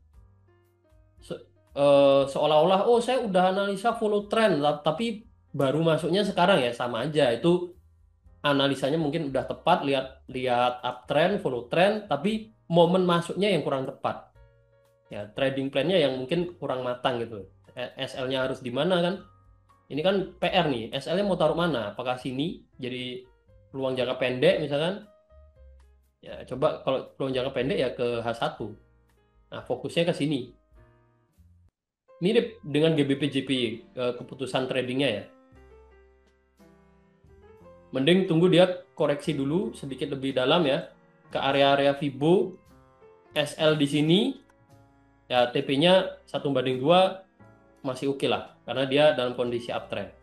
B: Seolah-olah oh saya udah analisa follow trend tapi baru masuknya sekarang ya sama aja. Itu analisanya mungkin udah tepat, lihat uptrend, follow trend, tapi momen masuknya yang kurang tepat. Ya, trading plan-nya yang mungkin kurang matang gitu. SL-nya harus di mana kan? Ini kan PR nih, SL-nya mau taruh mana? Apakah sini jadi peluang jangka pendek misalkan? Ya, coba kalau peluang jangka pendek ya ke H1. Nah, fokusnya ke sini. Mirip dengan GBP JPY keputusan tradingnya ya. Mending tunggu dia koreksi dulu sedikit lebih dalam ya ke area-area Fibo, SL di sini. Ya, TP-nya 1/2 masih oke lah karena dia dalam kondisi uptrend.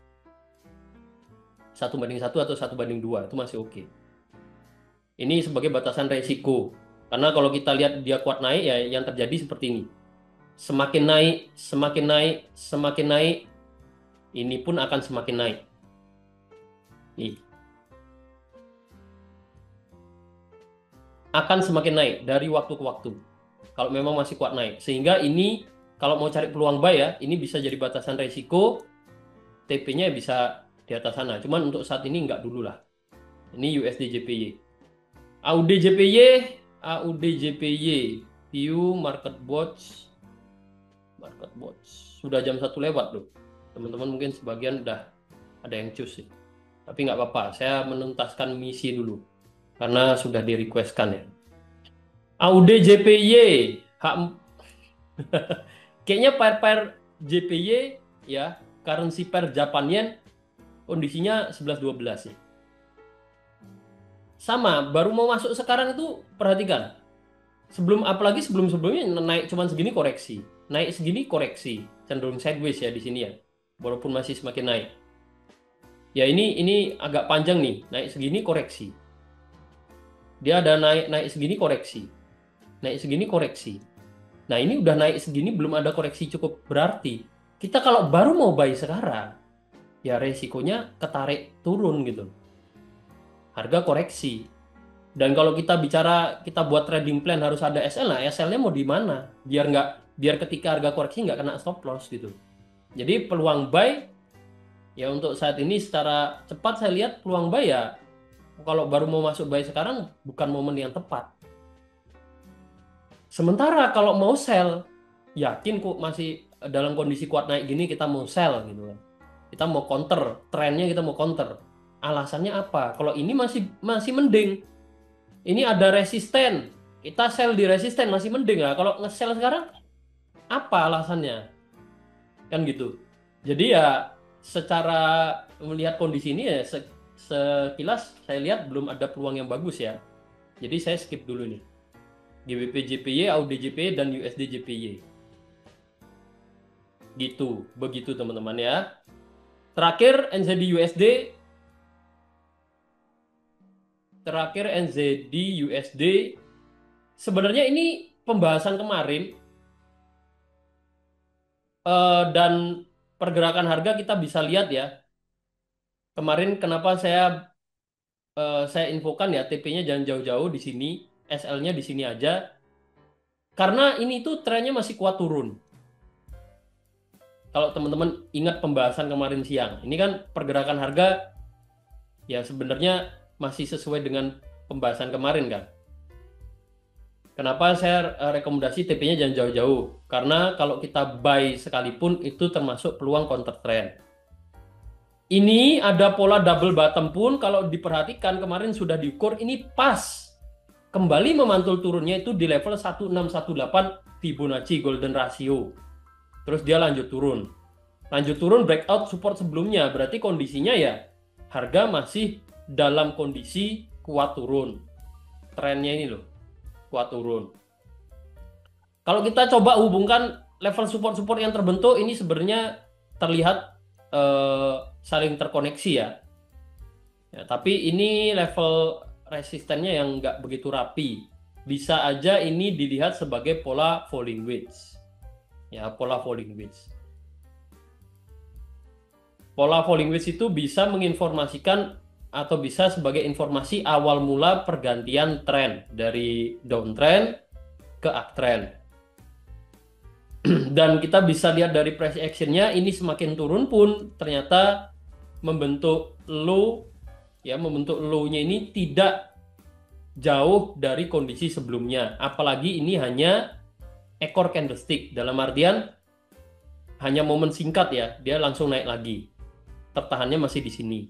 B: 1/1 atau 1/2 itu masih oke. Ini sebagai batasan resiko. Karena kalau kita lihat dia kuat naik ya yang terjadi seperti ini. Semakin naik, semakin naik, semakin naik, ini pun akan semakin naik. Nih. Akan semakin naik dari waktu ke waktu. Kalau memang masih kuat naik. Sehingga ini kalau mau cari peluang buy ya, ini bisa jadi batasan resiko. TP-nya bisa di atas sana. Cuman untuk saat ini nggak dulu lah. Ini USD JPY. AUD JPY. View Market Watch. Sudah jam 1 lewat loh. Teman-teman mungkin sebagian udah ada yang cus sih. Tapi nggak apa-apa. Saya menuntaskan misi dulu. Karena sudah di requestkan ya. AUD JPY. Kayaknya pair JPY ya, currency pair Japan Yen kondisinya 11-12 sih. Sama, baru mau masuk sekarang itu perhatikan. Apalagi sebelumnya naik cuman segini koreksi. Naik segini koreksi, cenderung sideways ya di sini ya. Walaupun masih semakin naik. Ya ini agak panjang nih, naik segini koreksi. Dia ada naik segini koreksi. Naik segini koreksi. Nah ini udah naik segini belum ada koreksi cukup berarti. Kita kalau baru mau buy sekarang, ya resikonya ketarik turun gitu. Harga koreksi. Dan kalau kita buat trading plan harus ada SL, nah SL-nya mau di mana? Biar ketika harga koreksi nggak kena stop loss gitu. Jadi peluang buy ya untuk saat ini secara cepat saya lihat peluang buy ya kalau baru mau masuk buy sekarang bukan momen yang tepat. Sementara kalau mau sell, yakin kok masih dalam kondisi kuat naik gini kita mau sell gitu kan. Kita mau counter, trennya kita mau counter. Alasannya apa? Kalau ini masih masih mending. Ini ada resisten. Kita sell di resisten masih mending lah. Kalau nge-sell sekarang apa alasannya? Kan gitu. Jadi ya secara melihat kondisi ini ya sekilas saya lihat belum ada peluang yang bagus ya. Jadi saya skip dulu nih. GBP JPY, AUD JPY, dan USD JPY. Gitu, begitu teman-teman ya. Terakhir NZD USD. Terakhir NZD USD. Sebenarnya ini pembahasan kemarin dan pergerakan harga kita bisa lihat ya. Kemarin kenapa saya infokan ya TP-nya jangan jauh-jauh di sini, SL-nya di sini aja. Karena ini tuh trennya masih kuat turun. Kalau teman-teman ingat pembahasan kemarin siang, ini kan pergerakan harga ya sebenarnya masih sesuai dengan pembahasan kemarin kan. Kenapa saya rekomendasi TP-nya jangan jauh-jauh? Karena kalau kita buy sekalipun itu termasuk peluang counter trend. Ini ada pola double bottom pun kalau diperhatikan kemarin sudah diukur ini pas. Kembali memantul turunnya itu di level 1618 Fibonacci Golden Ratio. Terus dia lanjut turun. Lanjut turun breakout support sebelumnya. Berarti kondisinya ya harga masih dalam kondisi kuat turun. Trennya ini loh, kuat turun. Kalau kita coba hubungkan level support-support yang terbentuk ini sebenarnya terlihat saling terkoneksi ya. Tapi ini level resistennya yang nggak begitu rapi. Bisa aja ini dilihat sebagai pola falling wedge. Ya, pola falling wedge. Pola falling wedge itu bisa menginformasikan atau bisa sebagai informasi awal mula pergantian tren dari downtrend ke uptrend. Dan kita bisa lihat dari price action-nya ini semakin turun pun ternyata membentuk low ya, membentuk low-nya ini tidak jauh dari kondisi sebelumnya. Apalagi ini hanya ekor candlestick, dalam artian hanya momen singkat ya, dia langsung naik lagi. Tertahannya masih di sini.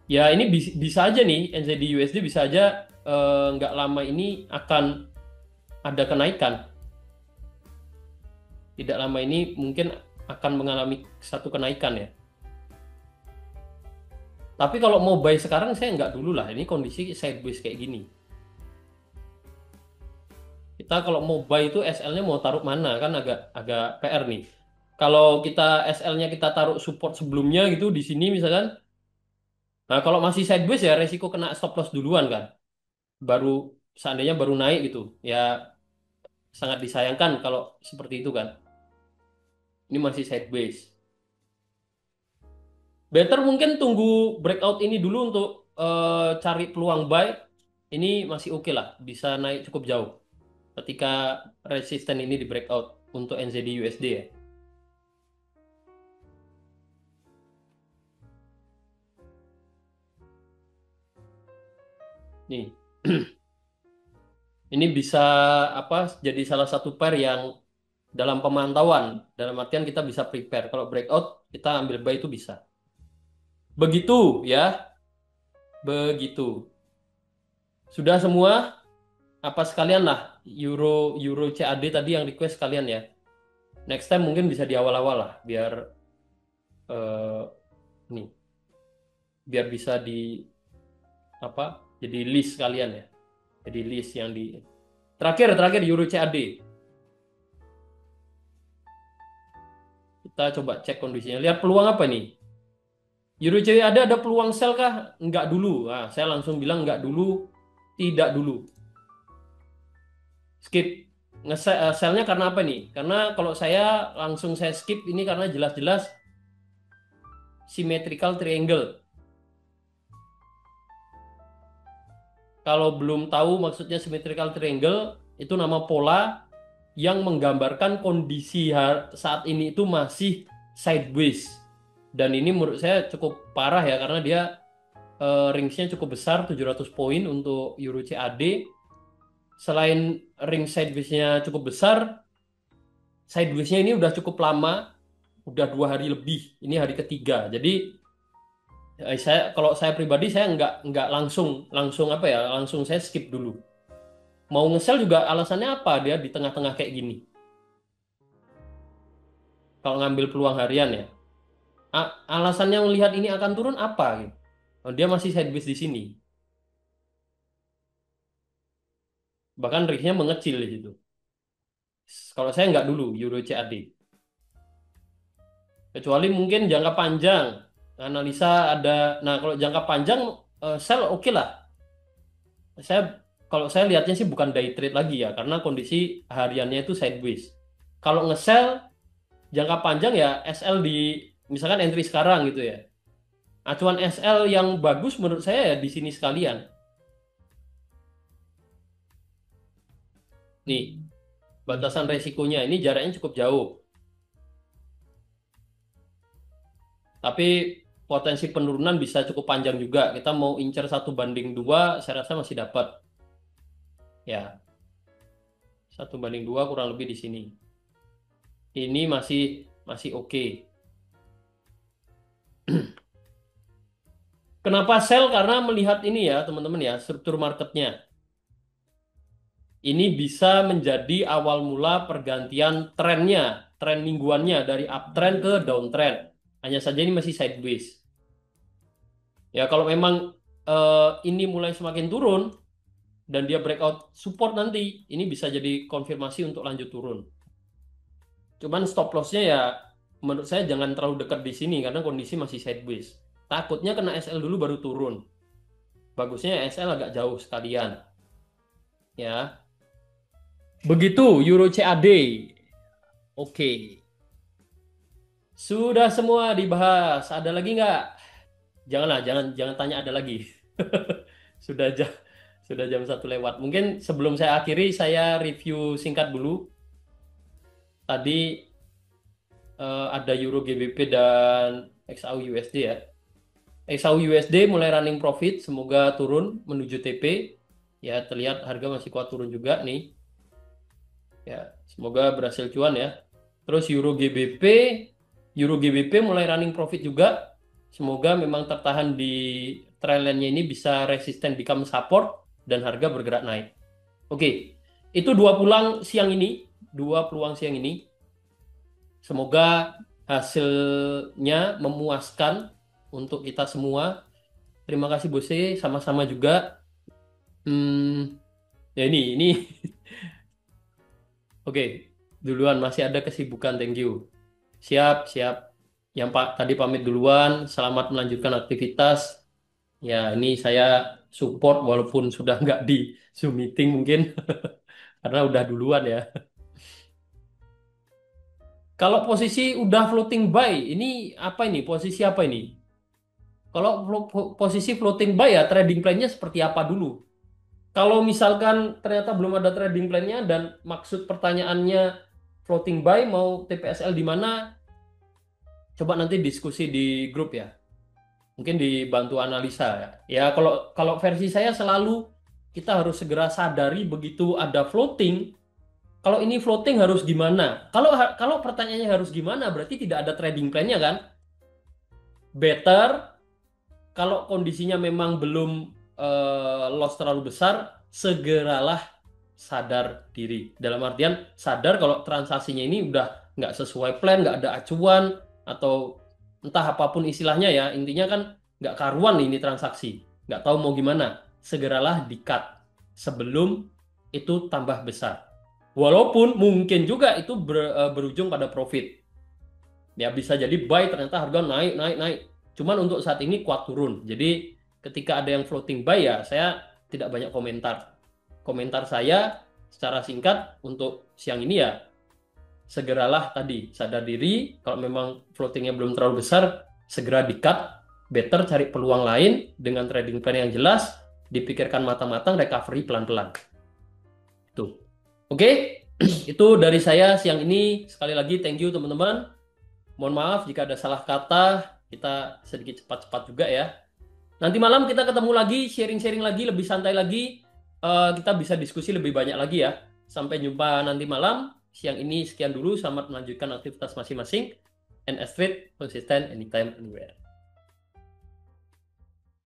B: Ya ini bisa aja nih NZD USD bisa aja nggak lama ini akan ada kenaikan. Tidak lama ini mungkin akan mengalami satu kenaikan ya. Tapi kalau mau buy sekarang saya nggak dulu lah. Ini kondisi sideways kayak gini. Kita kalau mau buy itu SL-nya mau taruh mana kan agak PR nih. Kalau kita SL-nya kita taruh support sebelumnya gitu di sini misalkan. Nah kalau masih sideways ya resiko kena stop loss duluan kan. Seandainya baru naik gitu. Ya sangat disayangkan kalau seperti itu kan. Ini masih sideways. Better mungkin tunggu breakout ini dulu untuk cari peluang buy. Ini masih oke lah, bisa naik cukup jauh. Ketika resisten ini di breakout untuk NZD USD ya. Nih. Ini bisa jadi salah satu pair yang dalam pemantauan, dalam artian kita bisa prepare. Kalau breakout kita ambil buy itu bisa. Begitu ya. Begitu. Sudah semua? Apa sekalian lah Euro CAD tadi yang request kalian ya. Next time mungkin bisa di awal-awal lah biar nih biar bisa jadi list kalian ya. Jadi list yang di terakhir Euro CAD. Kita coba cek kondisinya. Lihat peluang apa nih? Euro CAD ada peluang sell kah? Enggak dulu. Nah, saya langsung bilang enggak dulu, tidak dulu. Skip. Sell-nya karena apa nih? Karena kalau saya langsung saya skip ini karena jelas-jelas symmetrical triangle. Kalau belum tahu maksudnya symmetrical triangle, itu nama pola yang menggambarkan kondisi saat ini itu masih sideways. Dan ini menurut saya cukup parah ya, karena dia range-nya cukup besar, 700 poin untuk Euro CAD. Selain ring sideways-nya cukup besar, sideways-nya ini udah cukup lama, udah 2 hari lebih. Ini hari ketiga. Jadi kalau saya pribadi saya nggak langsung apa ya, langsung saya skip dulu. Mau nge-sell juga alasannya apa dia di tengah-tengah kayak gini? Kalau ngambil peluang harian ya, alasannya melihat ini akan turun apa gitu? Oh, dia masih sideways di sini. Bahkan risknya mengecil di situ. Kalau saya nggak dulu Euro CAD. Kecuali mungkin jangka panjang. Analisa ada. Nah, kalau jangka panjang sell oke lah. Saya kalau saya lihatnya sih bukan day trade lagi ya, karena kondisi hariannya itu sideways. Kalau nge-sell jangka panjang ya SL di misalkan entry sekarang gitu ya. Acuan SL yang bagus menurut saya ya di sini sekalian. Nih, batasan resikonya ini jaraknya cukup jauh. Tapi potensi penurunan bisa cukup panjang juga. Kita mau incer 1:2, saya rasa masih dapat. Ya, 1:2 kurang lebih di sini. Ini masih oke. Kenapa sell? Karena melihat ini ya teman-teman ya, struktur marketnya. Ini bisa menjadi awal mula pergantian trennya, tren mingguannya dari uptrend ke downtrend. Hanya saja ini masih sideways. Ya kalau memang ini mulai semakin turun dan dia breakout support nanti, ini bisa jadi konfirmasi untuk lanjut turun. Cuman stop loss-nya ya menurut saya jangan terlalu dekat di sini karena kondisi masih sideways. Takutnya kena SL dulu baru turun. Bagusnya SL agak jauh sekalian. Ya. Begitu Euro CAD. Oke. Sudah semua dibahas. Ada lagi nggak? Janganlah, jangan tanya ada lagi. Sudah jam sudah jam 1 lewat. Mungkin sebelum saya akhiri, saya review singkat dulu. Tadi ada Euro GBP dan XAU USD ya. XAU USD mulai running profit, semoga turun menuju TP. Ya, terlihat harga masih kuat turun juga nih. Ya, semoga berhasil cuan ya. Terus Euro GBP mulai running profit juga. Semoga memang tertahan di trendline-nya ini bisa resisten become support dan harga bergerak naik. Oke, itu dua peluang siang ini. Semoga hasilnya memuaskan untuk kita semua. Terima kasih Bose, sama-sama juga. Ya ini. Oke, duluan masih ada kesibukan, thank you. Siap. Yang Pak tadi pamit duluan, selamat melanjutkan aktivitas. Ya, ini saya support walaupun sudah nggak di Zoom meeting mungkin, karena udah duluan ya. Kalau posisi udah floating buy, ini apa ini? Posisi apa ini? Kalau posisi floating buy ya trading plan-nya seperti apa dulu? Kalau misalkan ternyata belum ada trading plan-nya dan maksud pertanyaannya floating buy mau TPSL di mana? Coba nanti diskusi di grup ya. Mungkin dibantu analisa ya. Ya kalau versi saya selalu kita harus segera sadari begitu ada floating. Kalau ini floating harus gimana? Kalau pertanyaannya harus gimana berarti tidak ada trading plan-nya kan? Better kalau kondisinya memang belum loss terlalu besar, segeralah sadar diri. Dalam artian sadar kalau transaksinya ini udah nggak sesuai plan, nggak ada acuan, atau entah apapun istilahnya ya, intinya kan nggak karuan ini transaksi, nggak tahu mau gimana. Segeralah di-cut sebelum itu tambah besar. Walaupun mungkin juga itu berujung pada profit. Ya bisa jadi buy ternyata harga naik. Cuman untuk saat ini kuat turun. Jadi ketika ada yang floating buy ya saya tidak banyak komentar. Komentar saya secara singkat untuk siang ini ya segeralah tadi sadar diri kalau memang floatingnya belum terlalu besar segera di-cut. Better cari peluang lain dengan trading plan yang jelas, dipikirkan matang-matang, recovery pelan-pelan. Itu. Oke, itu dari saya siang ini. Sekali lagi thank you teman-teman. Mohon maaf jika ada salah kata, kita sedikit cepat-cepat juga ya. Nanti malam kita ketemu lagi, sharing-sharing lagi, lebih santai lagi. Kita bisa diskusi lebih banyak lagi ya. Sampai jumpa nanti malam. Siang ini sekian dulu. Selamat melanjutkan aktivitas masing-masing. And as straight, consistent, anytime, anywhere.